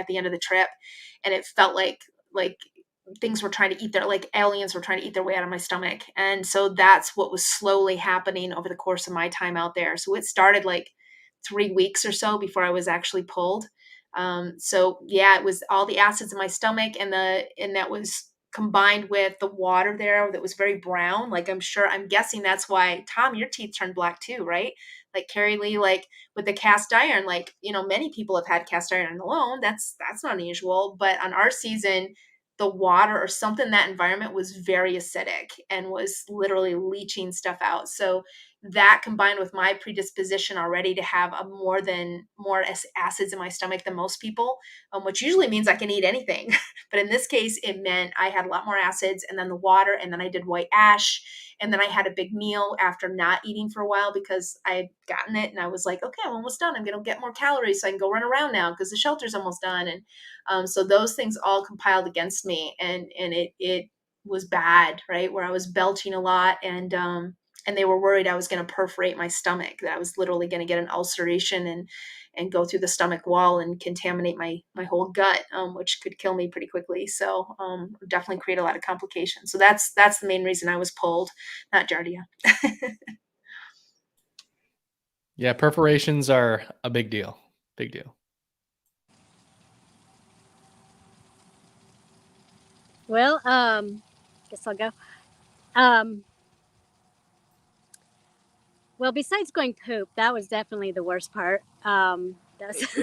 the end of the trip, and it felt like things were trying to eat like aliens were trying to eat their way out of my stomach. And so that's what was slowly happening over the course of my time out there. So it started like 3 weeks or so before I was actually pulled. So yeah, it was all the acids in my stomach, and that was combined with the water there that was very brown. Like I'm guessing that's why, Tom, your teeth turned black too, right? Like Karie Lee, like with the cast iron, like, you know, many people have had cast iron alone. That's not unusual. But on our season, the water or something, that environment was very acidic and was literally leaching stuff out. So that combined with my predisposition already to have more acids in my stomach than most people, which usually means I can eat anything. But in this case, it meant I had a lot more acids, and then the water, and then I did white ash. And then I had a big meal after not eating for a while because I had gotten it, and I was like, okay, I'm almost done. I'm going to get more calories so I can go run around now because the shelter's almost done. And so those things all compiled against me, and it was bad, right? Where I was belching a lot, and they were worried I was going to perforate my stomach, that I was literally going to get an ulceration and go through the stomach wall and contaminate my whole gut, which could kill me pretty quickly. So definitely create a lot of complications. So that's the main reason I was pulled, not Giardia. Yeah, perforations are a big deal. Big deal. Well, guess I'll go. Well, besides going poop, that was definitely the worst part. That's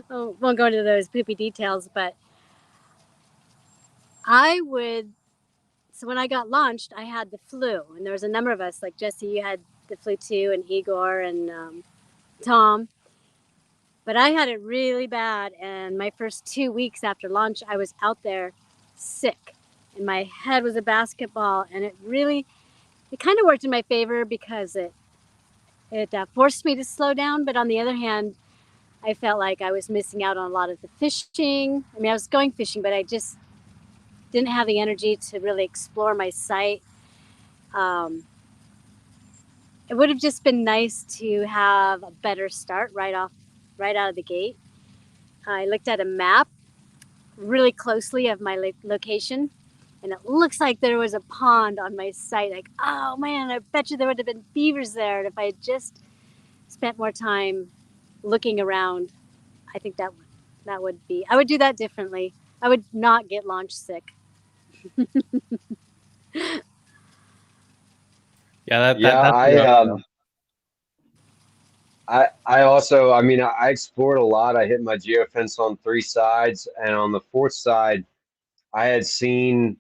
won't go into those poopy details, but so when I got launched, I had the flu, and there was a number of us, like Jessie, you had the flu too, and Igor and Tom. But I had it really bad, and my first 2 weeks after launch, I was out there sick, and my head was a basketball, and it kind of worked in my favor because it forced me to slow down. But on the other hand, I felt like I was missing out on a lot of the fishing. I mean, I was going fishing, but I just didn't have the energy to really explore my site. It would have just been nice to have a better start right out of the gate. I looked at a map really closely of my location, and it looks like there was a pond on my site. Like, oh man, I bet you there would have been beavers there. And if I had just spent more time looking around, I think that would be, I would do that differently. I would not get launch sick. Yeah, Yeah, I also, I mean, I explored a lot. I hit my geofence on 3 sides, and on the fourth side, I had seen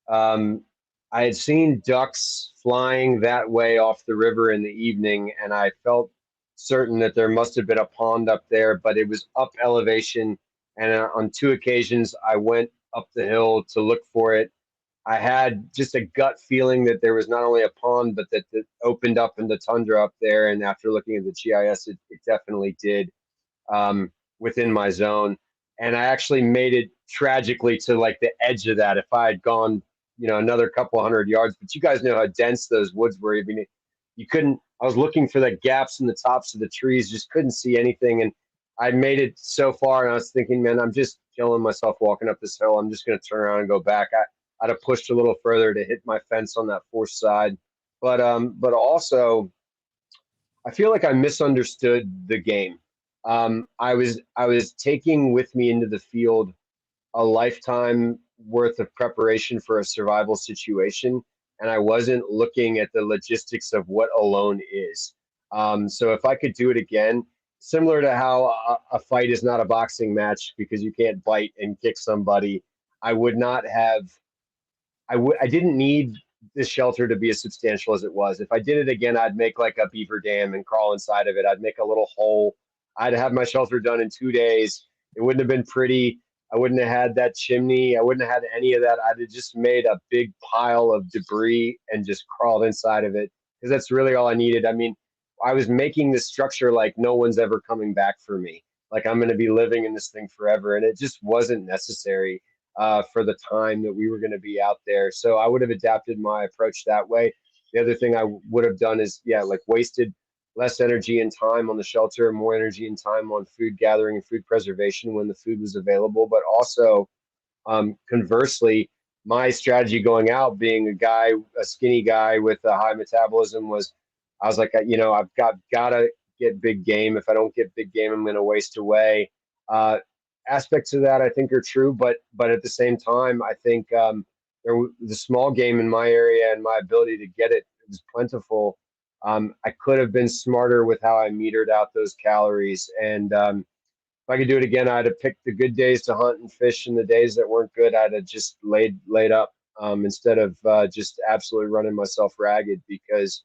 um, I had seen ducks flying that way off the river in the evening, and I felt certain that there must have been a pond up there, but it was up elevation. And on 2 occasions, I went up the hill to look for it. I had just a gut feeling that there was not only a pond, but that it opened up into tundra up there. And after looking at the GIS, it definitely did, within my zone. And I actually made it tragically to like the edge of that. If I had gone, another couple 100 yards, but you guys know how dense those woods were. I mean, you couldn't. I was looking for the gaps in the tops of the trees, just couldn't see anything. And I made it so far, and I was thinking, man, I'm just killing myself walking up this hill. I'm just going to turn around and go back. I'd have pushed a little further to hit my fence on that fourth side, but also I feel like I misunderstood the game. I was taking with me into the field a lifetime worth of preparation for a survival situation, and I wasn't looking at the logistics of what alone is. So if I could do it again, similar to how a fight is not a boxing match because you can't bite and kick somebody, I would not have. I didn't need this shelter to be as substantial as it was. If I did it again, I'd make like a beaver dam and crawl inside of it. I'd make a little hole. I'd have my shelter done in 2 days. It wouldn't have been pretty. I wouldn't have had that chimney. I wouldn't have had any of that. I'd have just made a big pile of debris and just crawled inside of it because that's really all I needed. I mean, I was making this structure like no one's ever coming back for me. Like I'm going to be living in this thing forever. And it just wasn't necessary for the time that we were going to be out there. So I would have adapted my approach that way. The other thing I would have done is, yeah, like wasted less energy and time on the shelter, more energy and time on food gathering and food preservation when the food was available. But also, conversely, my strategy going out, being a skinny guy with a high metabolism, was I was like, I've gotta get big game. If I don't get big game, I'm going to waste away. Uh, Aspects of that I think are true, but at the same time, I think the small game in my area and my ability to get it was plentiful. I could have been smarter with how I metered out those calories, and if I could do it again, I'd have picked the good days to hunt and fish, and the days that weren't good, I'd have just laid up instead of just absolutely running myself ragged because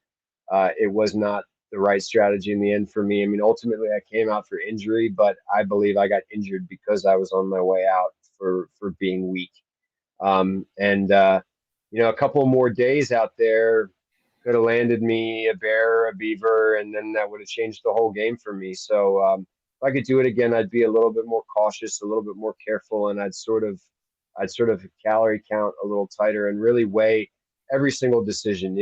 it was not the right strategy in the end for me. I mean, ultimately, I came out for injury, but I believe I got injured because I was on my way out for being weak. And a couple more days out there could have landed me a bear, a beaver, and then that would have changed the whole game for me. So if I could do it again, I'd be a little bit more cautious, a little bit more careful, and I'd sort of calorie count a little tighter and really weigh every single decision.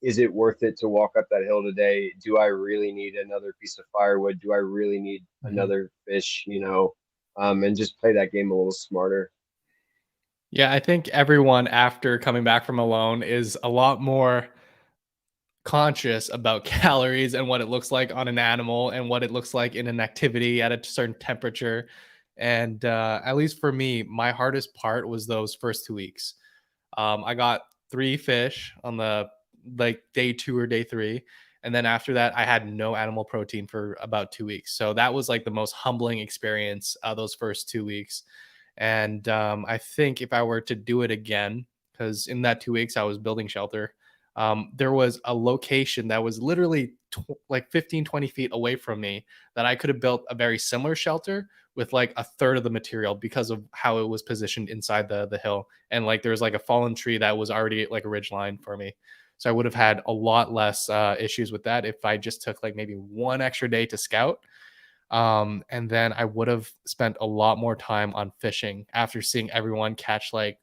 Is it worth it to walk up that hill today? Do I really need another piece of firewood? Do I really need another fish? And just play that game a little smarter. Yeah, I think everyone after coming back from alone is a lot more conscious about calories and what it looks like on an animal and what it looks like in an activity at a certain temperature. And at least for me, my hardest part was those first 2 weeks. I got 3 fish on the like day 2 or day 3. And then after that, I had no animal protein for about 2 weeks. So that was like the most humbling experience those first 2 weeks. And I think if I were to do it again, because in that 2 weeks I was building shelter, there was a location that was literally like 15, 20 feet away from me that I could have built a very similar shelter with like a third of the material because of how it was positioned inside the hill. And like there was like a fallen tree that was already like a ridge line for me. So I would have had a lot less issues with that if I just took like maybe one extra day to scout. And then I would have spent a lot more time on fishing after seeing everyone catch like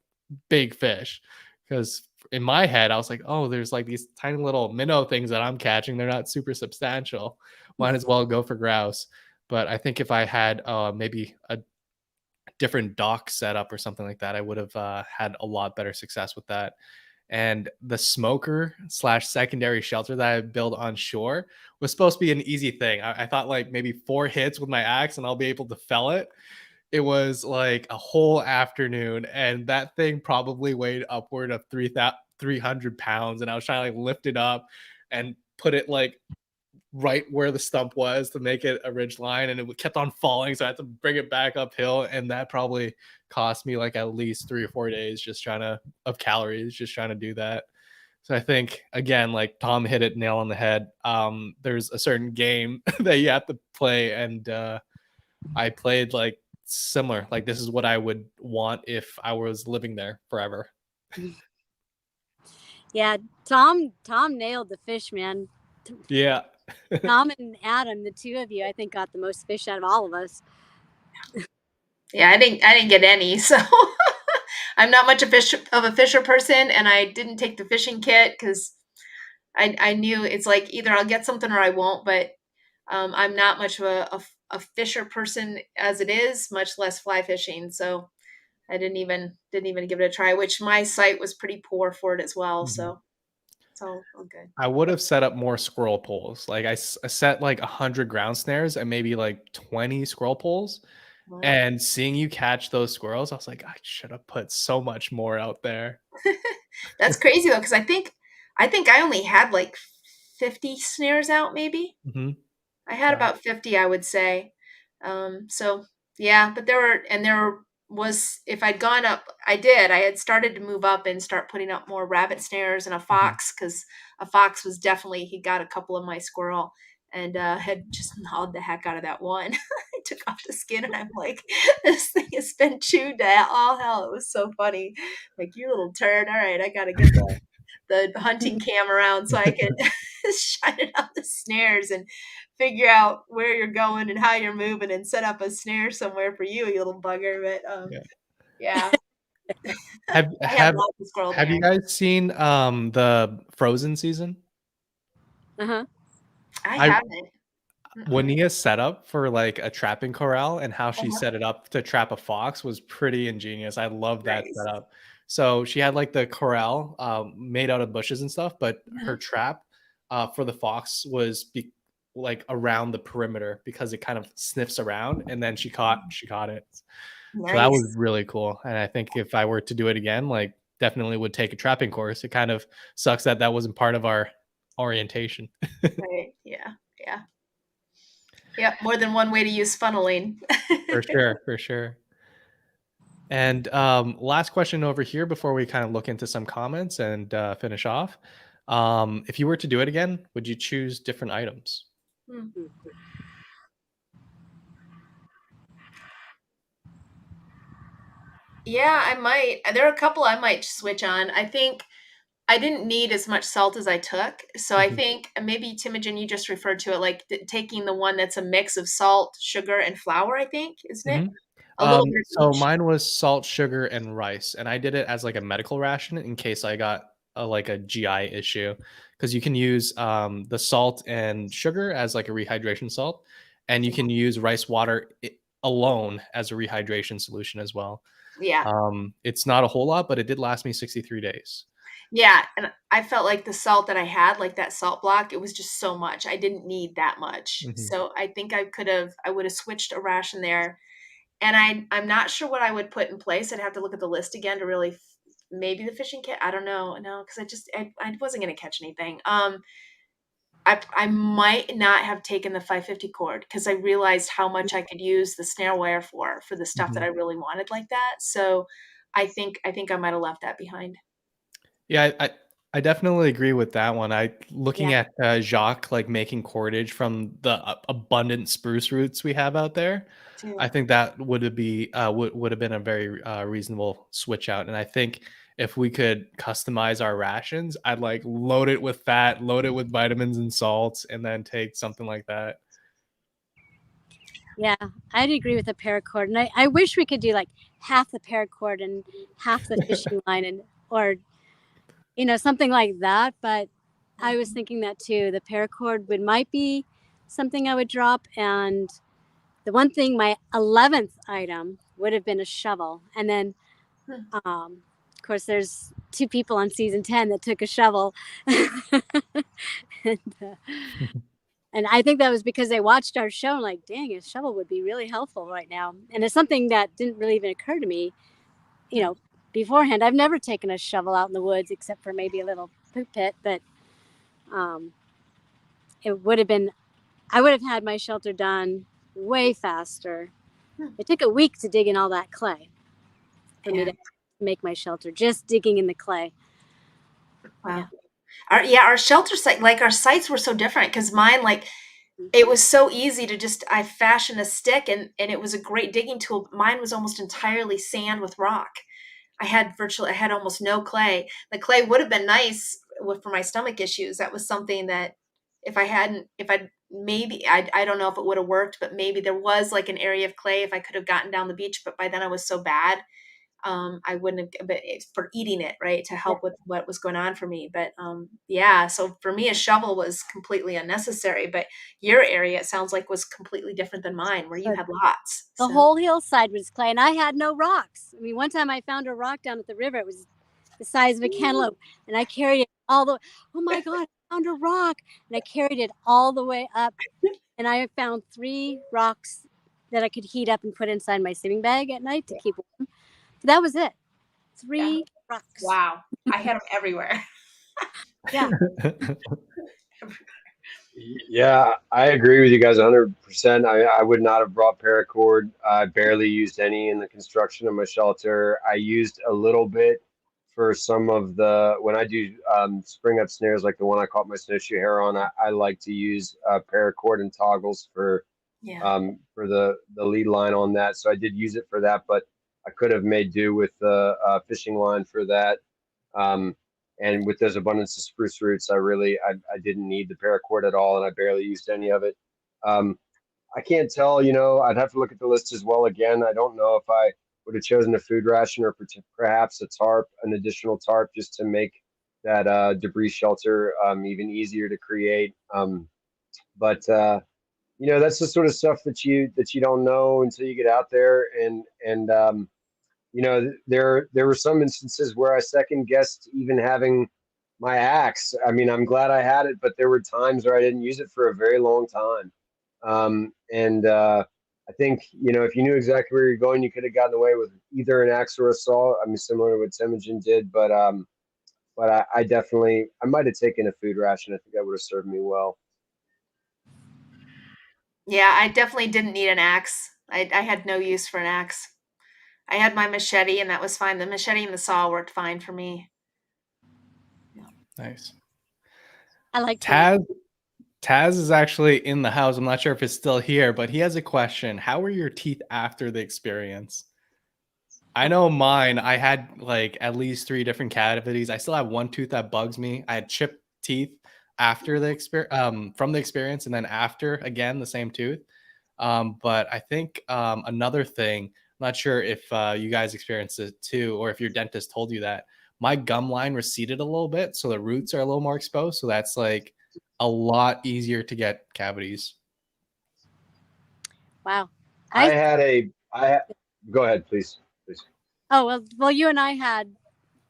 big fish. Because in my head, I was like, oh, there's like these tiny little minnow things that I'm catching. They're not super substantial. Might as well go for grouse. But I think if I had maybe a different dock setup or something like that, I would have had a lot better success with that. And the smoker slash secondary shelter that I built on shore was supposed to be an easy thing. I thought like maybe 4 hits with my axe and I'll be able to fell it. It was like a whole afternoon, and that thing probably weighed upward of 300 pounds. And I was trying to like lift it up and put it like right where the stump was to make it a ridge line, and it kept on falling, so I had to bring it back uphill, and that probably cost me like at least 3 or 4 days just trying to of calories just trying to do that. So I think again, like Tom hit it nail on the head. There's a certain game that you have to play, and I played like similar. Like this is what I would want if I was living there forever. Yeah, Tom nailed the fish, man. Yeah. Tom and Adam, the two of you, I think got the most fish out of all of us. Yeah, I didn't get any, so I'm not much of a fisher person, and I didn't take the fishing kit because I knew it's like either I'll get something or I won't. But I'm not much of a fisher person as it is, much less fly fishing. So I didn't even give it a try. Which my site was pretty poor for it as well. Mhm. So it's all good. I would have set up more squirrel poles. Like I set like 100 ground snares and maybe like 20 squirrel poles. Wow. And seeing you catch those squirrels, I was like, I should have put so much more out there. That's crazy though, because I think I only had like 50 snares out, maybe. Mhm. I had Wow. about 50, I would say. So yeah, but there was, if I'd gone up, I had started to move up and start putting up more rabbit snares and a Mhm. fox, because a fox was definitely, he got a couple of my squirrel and had just gnawed the heck out of that one. I took off the skin and I'm like, this thing has been chewed to all hell. It was so funny. Like, you little turd. All right, I got to get the hunting cam around so I can shine it on the snares and figure out where you're going and how you're moving and set up a snare somewhere for you, you little bugger. But yeah, Have I had have lots of squirrel have you there. guys seen the Frozen season? Uh-huh. I I haven't. Mm-mm. Wania's setup for like a trapping corral and how she Uh-huh. set it up to trap a fox was pretty ingenious. I love that Nice. setup. So she had like the corral made out of bushes and stuff, but her Mhm. trap for the fox was like around the perimeter because it kind of sniffs around, and then she caught it. So that was Nice. really cool. And I think if I were to do it again, like definitely would take a trapping course. It kind of sucks that that wasn't part of our orientation. Right. Yeah. Yeah. Yeah. More than one way to use funneling. For sure, for sure. And last question over here before we kind of look into some comments and finish off. If you were to do it again, would you choose different items? Hmm. Yeah, I might. There are a couple I might switch on. I think I didn't need as much salt as I took. So I Mhm. think maybe Timogen, you just referred to it like taking the one that's a mix of salt, sugar, and flour, I think, isn't it? Mhm. A little bit of So each. mine was salt, sugar, and rice, and I did it as like a medical ration in case I got like a GI issue, because you can use the salt and sugar as like a rehydration salt, and you can use rice water alone as a rehydration solution as well. Yeah. It's not a whole lot, but it did last me 63 days. Yeah. And I felt like the salt that I had, like that salt block, it was just so much. I didn't need that much. Mhm. So I think I would have switched a ration there. And I'm not sure what I would put in place. I'd have to look at the list again to really, maybe the fishing kit. I don't know. No, because I wasn't going to catch anything. I might not have taken the 550 cord because I realized how much I could use the snare wire for the stuff that Mhm. I really wanted like that. So I think I might have left that behind. Yeah, I definitely agree with that one. I looking Yeah. at Jacques like making cordage from the abundant spruce roots we have out there. Too. I think that would have been a very reasonable switch out. And I think if we could customize our rations, I'd like load it with fat, load it with vitamins and salts, and then take something like that. Yeah, I'd agree with the paracord, and I wish we could do like half the paracord and half the fishing line, or something like that. But I was thinking that too. The paracord might be something I would drop, and the one thing, my 11th item would have been a shovel, and then Hmm. of course there's two people on season 10 that took a shovel. and, uh, And I think that was because they watched our show and like, dang, a shovel would be really helpful right now. And it's something that didn't really even occur to me, you know, beforehand. I've never taken a shovel out in the woods except for maybe a little poop pit, but it would have been I would have had my shelter done way faster. Hmm. It took a week to dig in all that clay for me Yeah. to make my shelter, just digging in the clay. Wow. Yeah. Our shelter site, like our sites were so different because mine, like, it was so easy to just, I fashioned a stick and it was a great digging tool. Mine was almost entirely sand with rock. I had almost no clay. The clay would have been nice for my stomach issues. That was something that if I don't know if it would have worked, but maybe there was like an area of clay if I could have gotten down the beach. But by then I was so bad, I wouldn't have, but it's for eating it, right, to help with what was going on for me. But yeah, so for me, a shovel was completely unnecessary. But your area, it sounds like, was completely different than mine, where you had lots. The So. whole hillside was clay, and I had no rocks. I mean, one time I found a rock down at the river. It was the size of a cantaloupe, and I carried it all the way. Oh my God, I found a rock. And I carried it all the way up, and I found 3 rocks that I could heat up and put inside my sleeping bag at night to keep warm. But that was it. 3 rocks. Wow, I had them everywhere. Yeah. Yeah, I agree with you guys 100%. I would not have brought paracord. I barely used any in the construction of my shelter. I used a little bit for some of when I do spring up snares, like the one I caught my snowshoe hare on. I like to use paracord and toggles for the lead line on that. So I did use it for that, but I could have made do with the fishing line for that. And with those abundance of spruce roots, I didn't need the paracord at all, and I barely used any of it. I can't tell, I'd have to look at the list as well again. I don't know if I would have chosen a food ration or perhaps a tarp, an additional tarp, just to make that debris shelter even easier to create. But that's the sort of stuff that you don't know until you get out there, and there were some instances where I second guessed even having my axe. I mean, I'm glad I had it, but there were times where I didn't use it for a very long time. And I think, if you knew exactly where you're going, you could have gotten away with either an axe or a saw. I mean, similar to what Teimojin did, but I definitely, I might have taken a food ration. I think that would have served me well. Yeah, I definitely didn't need an axe. I had no use for an axe. I had my machete, and that was fine. The machete and the saw worked fine for me. Nice. I like Taz is actually in the house. I'm not sure if it's still here, but he has a question. How were your teeth after the experience? I know mine. I had like at least 3 different cavities. I still have one tooth that bugs me. I had chipped teeth after the experience, from the experience, and then after again the same tooth. But I think another thing. I'm not sure if you guys experienced it too, or if your dentist told you that. My gum line receded a little bit, so the roots are a little more exposed. So that's like a lot easier to get cavities. Wow. Go ahead, please. Oh, well, you and I had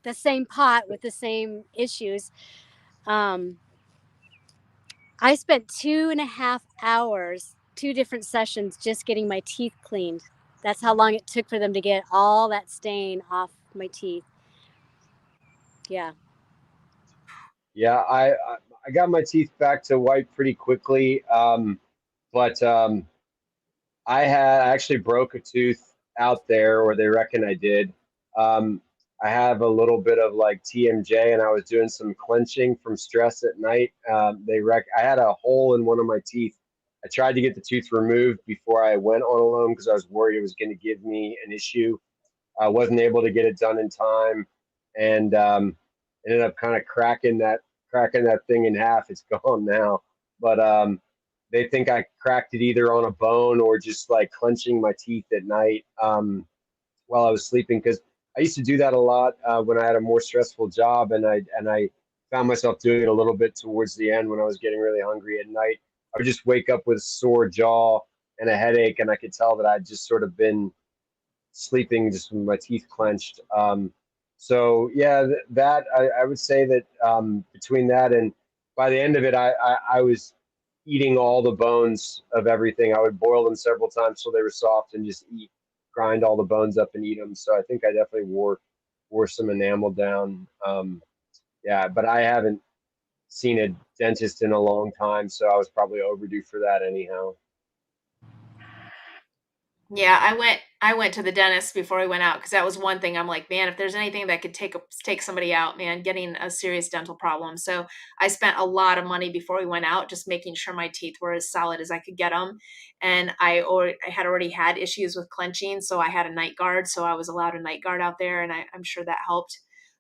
the same pot with the same issues. I spent 2.5 hours, 2 different sessions, just getting my teeth cleaned. That's how long it took for them to get all that stain off my teeth. Yeah. Yeah, I got my teeth back to white pretty quickly, but I actually broke a tooth out there, or they reckon I did. Um, I have a little bit of like TMJ, and I was doing some clenching from stress at night. I had a hole in one of my teeth. I tried to get the tooth removed before I went on a loan because I was worried it was going to give me an issue. I wasn't able to get it done in time, and ended up kind of cracking that thing in half. It's gone now, but they think I cracked it either on a bone or just like clenching my teeth at night while I was sleeping. Because I used to do that a lot when I had a more stressful job, and I found myself doing it a little bit towards the end when I was getting really hungry at night. I would just wake up with a sore jaw and a headache, and I could tell that I'd just sort of been sleeping just with my teeth clenched. So yeah, I would say that between that and by the end of it, I was eating all the bones of everything. I would boil them several times so they were soft and just grind all the bones up and eat them. So I think I definitely wore some enamel down. Yeah, but I haven't seen a dentist in a long time, so I was probably overdue for that anyhow. Yeah, I went to the dentist before I went out because that was one thing I'm like, man, if there's anything that could take somebody out, man, getting a serious dental problem. So I spent a lot of money before we went out, just making sure my teeth were as solid as I could get them. And I had already had issues with clenching, so I had a night guard, so I was allowed a night guard out there, and I'm sure that helped.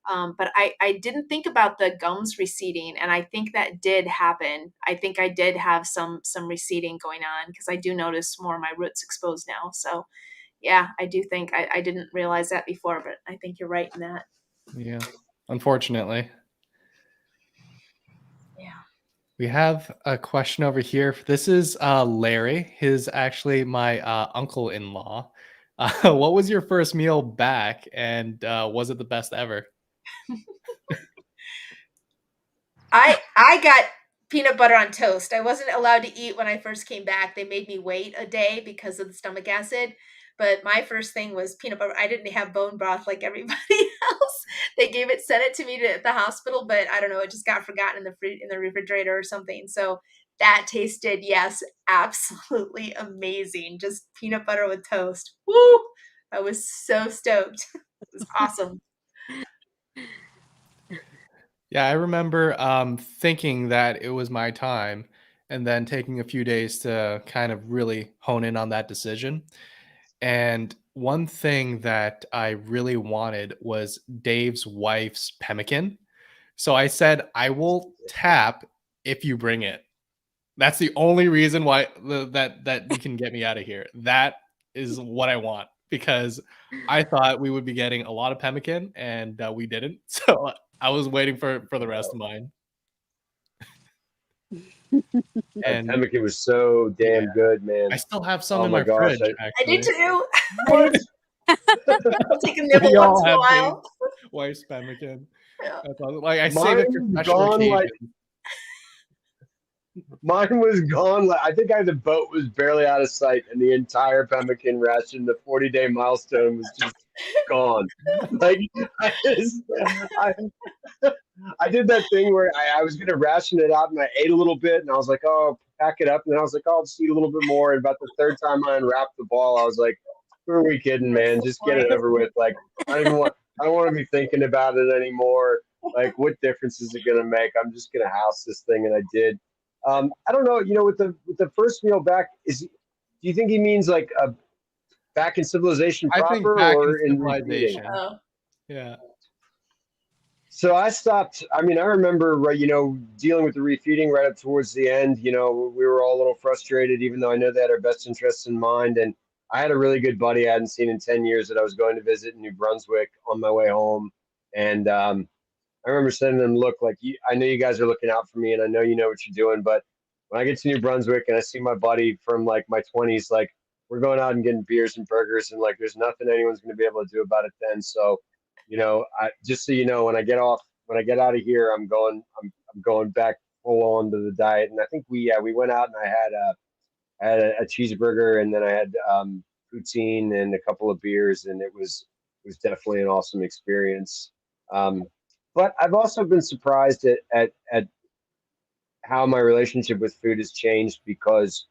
But I didn't think about the gums receding, and I think that did happen. I think I did have some receding going on because I do notice more of my roots exposed now. So yeah, I do think I didn't realize that before, but I think you're right in that. Yeah, unfortunately. Yeah. We have a question over here. This is Larry. His actually my uncle-in-law. What was your first meal back, and was it the best ever? I got peanut butter on toast. I wasn't allowed to eat when I first came back. They made me wait a day because of the stomach acid. But my first thing was peanut butter. I didn't have bone broth like everybody else. They sent it to me at the hospital, but I don't know. It just got forgotten in the refrigerator or something. So that tasted, yes, absolutely amazing. Just peanut butter with toast. Woo! I was so stoked. It was awesome. Yeah, I remember thinking that it was my time and then taking a few days to kind of really hone in on that decision. And one thing that I really wanted was Dave's wife's pemmican. So I said, I will tap if you bring it. That's the only reason why that you can get me out of here. That is what I want because I thought we would be getting a lot of pemmican and we didn't. So I was waiting for the rest of mine. That And pemmican was so damn yeah, good, man. I still have some Oh in my my gosh, fridge, I did actually. too. what? I'll take a nibble We once all in a have while. Dave's wife's pemmican. Yeah. That's awesome. Like I save it for Mine special gone like occasions. Mine was gone. Like, I think the boat was barely out of sight, and the entire pemmican ration, the 40-day milestone, was just gone. Like I, I did that thing where I was gonna ration it out, and I ate a little bit, and I was like, "Oh, pack it up," and then I was like, "Oh, I'll just eat a little bit more." And about the third time I unwrapped the ball, I was like, "Who are we kidding, What's man? the Just get it point? over with." Like, I don't want to be thinking about it anymore. Like, what difference is it gonna make? I'm just gonna house this thing, and I did. I don't know. With the first meal back, do you think he means like back in civilization I think proper back in or in refeeding? civilization. Oh, Yeah. So I stopped. I mean, I remember, right, dealing with the refeeding right up towards the end. We were all a little frustrated, even though I know they had our best interests in mind. And I had a really good buddy I hadn't seen in 10 years that I was going to visit in New Brunswick on my way home. And I remember sending them, look, like, I know you guys are looking out for me and I know you know what you're doing. But when I get to New Brunswick and I see my buddy from like my 20s, like, we're going out and getting beers and burgers, and like, there's nothing anyone's going to be able to do about it then. So, I just so you know, when I get out of here, I'm going back full on to the diet. And I think we went out and I had a cheeseburger, and then I had poutine and a couple of beers, and it was definitely an awesome experience. Um, but I've also been surprised at how my relationship with food has changed because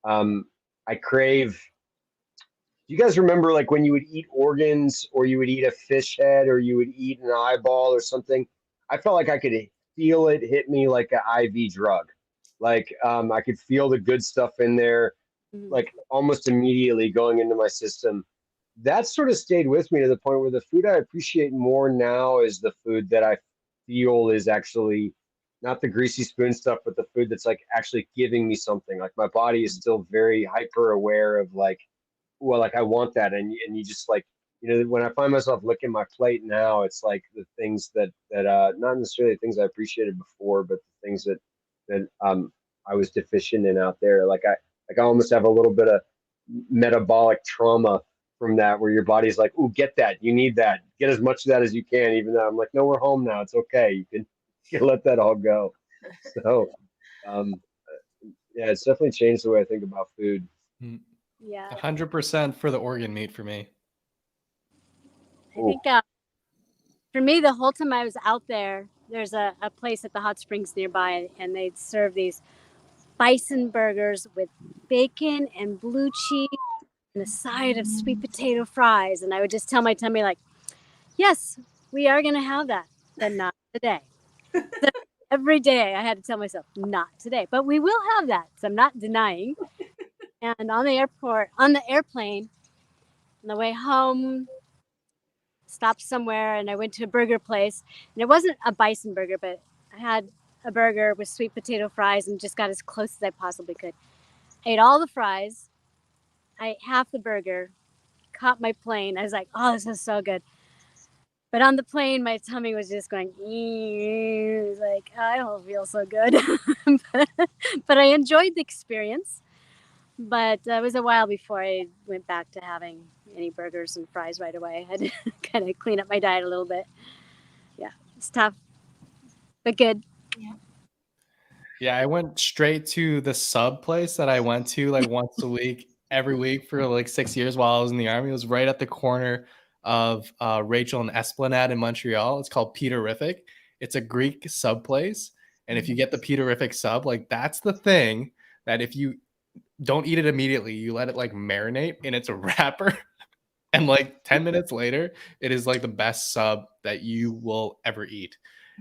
I crave. Do you guys remember like when you would eat organs or you would eat a fish head or you would eat an eyeball or something? I felt like I could feel it hit me like an IV drug. Like I could feel the good stuff in there, like almost immediately going into my system. That sort of stayed with me to the point where the food I appreciate more now is the food that I feel is actually not the greasy spoon stuff, but the food that's like actually giving me something. Like my body is still very hyper aware of like, well, like I want that, and you just like, when I find myself looking at my plate now, it's like the things that not necessarily the things I appreciated before, but the things that I was deficient in out there. Like I almost have a little bit of metabolic trauma from that, where your body's like, "Ooh, get that, you need that, get as much of that as you can." Even though I'm like, "No, we're home now, it's okay, you can let that all go." So, um, yeah, it's definitely changed the way I think about food. Yeah. 100% for the organ meat for me. I think for me, the whole time I was out there, there's a place at the hot springs nearby, and they'd serve these bison burgers with bacon and blue cheese and a side of sweet potato fries. And I would just tell my tummy, like, yes, we are going to have that, but not today. So every day I had to tell myself, not today, but we will have that. So I'm not denying. And on the airplane, on the way home, stopped somewhere, and I went to a burger place, and it wasn't a bison burger, but I had a burger with sweet potato fries and just got as close as I possibly could. I ate all the fries. I ate half the burger, caught my plane. I was like, oh, this is so good. But on the plane, my tummy was just going, it was like, I don't feel so good. But I enjoyed the experience. But it was a while before I went back to having any burgers and fries right away. I had to kind of clean up my diet a little bit. Yeah, it's tough, but good. Yeah, I went straight to the sub place that I went to like once a week, every week for like 6 years while I was in the Army. It was right at the corner of Rachel and Esplanade in Montreal. It's called Peterific. It's a Greek sub place. And if you get the Peterific sub, like that's the thing that if you don't eat it immediately, you let it like marinate in its wrapper. And like 10 minutes later, it is like the best sub that you will ever eat.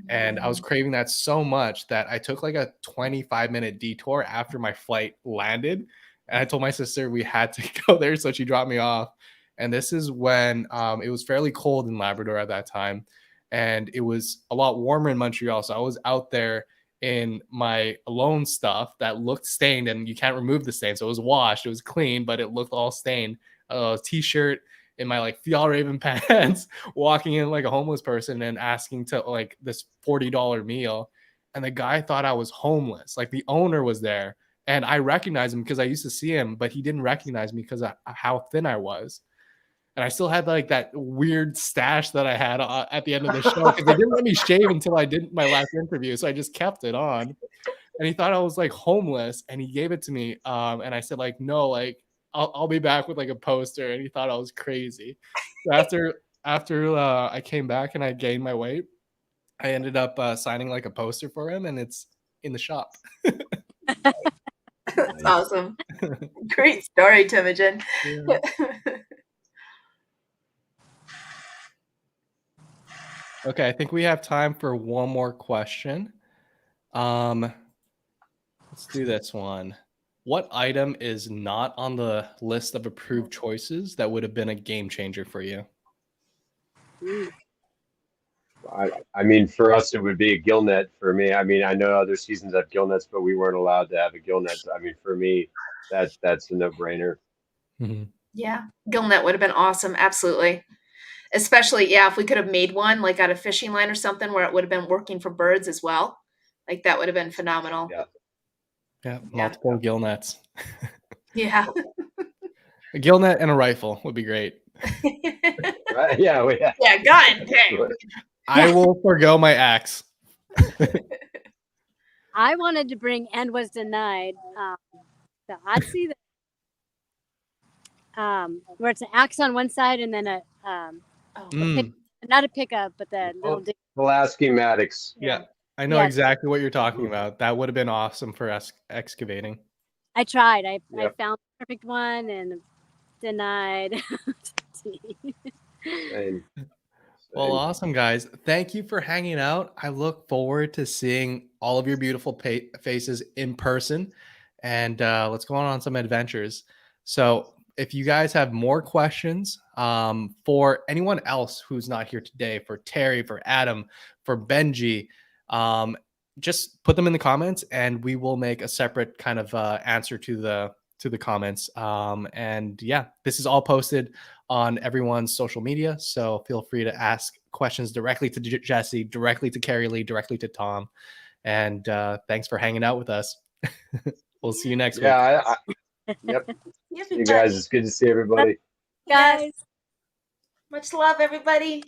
And I was craving that so much that I took like a 25-minute detour after my flight landed. And I told my sister we had to go there. So she dropped me off. And this is when it was fairly cold in Labrador at that time. And it was a lot warmer in Montreal. So I was out there in my Alone stuff that looked stained, and you can't remove the stain. So it was washed. It was clean, but it looked all stained. T-shirt, in my like Fjallraven pants, walking in like a homeless person and asking to like this $40 meal. And the guy thought I was homeless. Like the owner was there, and I recognized him because I used to see him, but he didn't recognize me because of how thin I was. And I still had like that weird stash that I had at the end of the show because they didn't let me shave until I did my last interview. So I just kept it on. And he thought I was like homeless, and he gave it to me. And I said like, no, like I'll be back with like a poster. And he thought I was crazy. So after I came back and I gained my weight, I ended up signing like a poster for him, and it's in the shop. That's awesome. Great story, Teimojin. Yeah. Okay, I think we have time for one more question. Let's do this one. What item is not on the list of approved choices that would have been a game changer for you? I mean, for us, it would be a gill net. For me, I mean, I know other seasons have gill nets, but we weren't allowed to have a gill net. I mean, for me, that's a no-brainer. Mm-hmm. Yeah, gill net would have been awesome. Absolutely. Especially, yeah, if we could have made one like out of fishing line or something where it would have been working for birds as well. Like that would have been phenomenal. Yeah, multiple gill nets. Yeah. A gill net and a rifle would be great. Right? Yeah, yeah, gun. Dang. I will forgo my axe. I wanted to bring and was denied the Odyssey, where it's an axe on one side and then a not a pickup, but the little Pulaski Maddox. Yeah, I know exactly what you're talking about. That would have been awesome for us excavating. I tried. I found the perfect one and denied. Same. Well, awesome, guys. Thank you for hanging out. I look forward to seeing all of your beautiful faces in person, and let's go on some adventures. So if you guys have more questions for anyone else who's not here today, for Terry, for Adam, for Benji, just put them in the comments, and we will make a separate kind of answer to the comments. And yeah, this is all posted on everyone's social media, so feel free to ask questions directly to Jessie, directly to Karie Lee, directly to Tom. And thanks for hanging out with us. We'll see you next week. Yep. See you guys. It's good to see everybody. Guys, much love, everybody.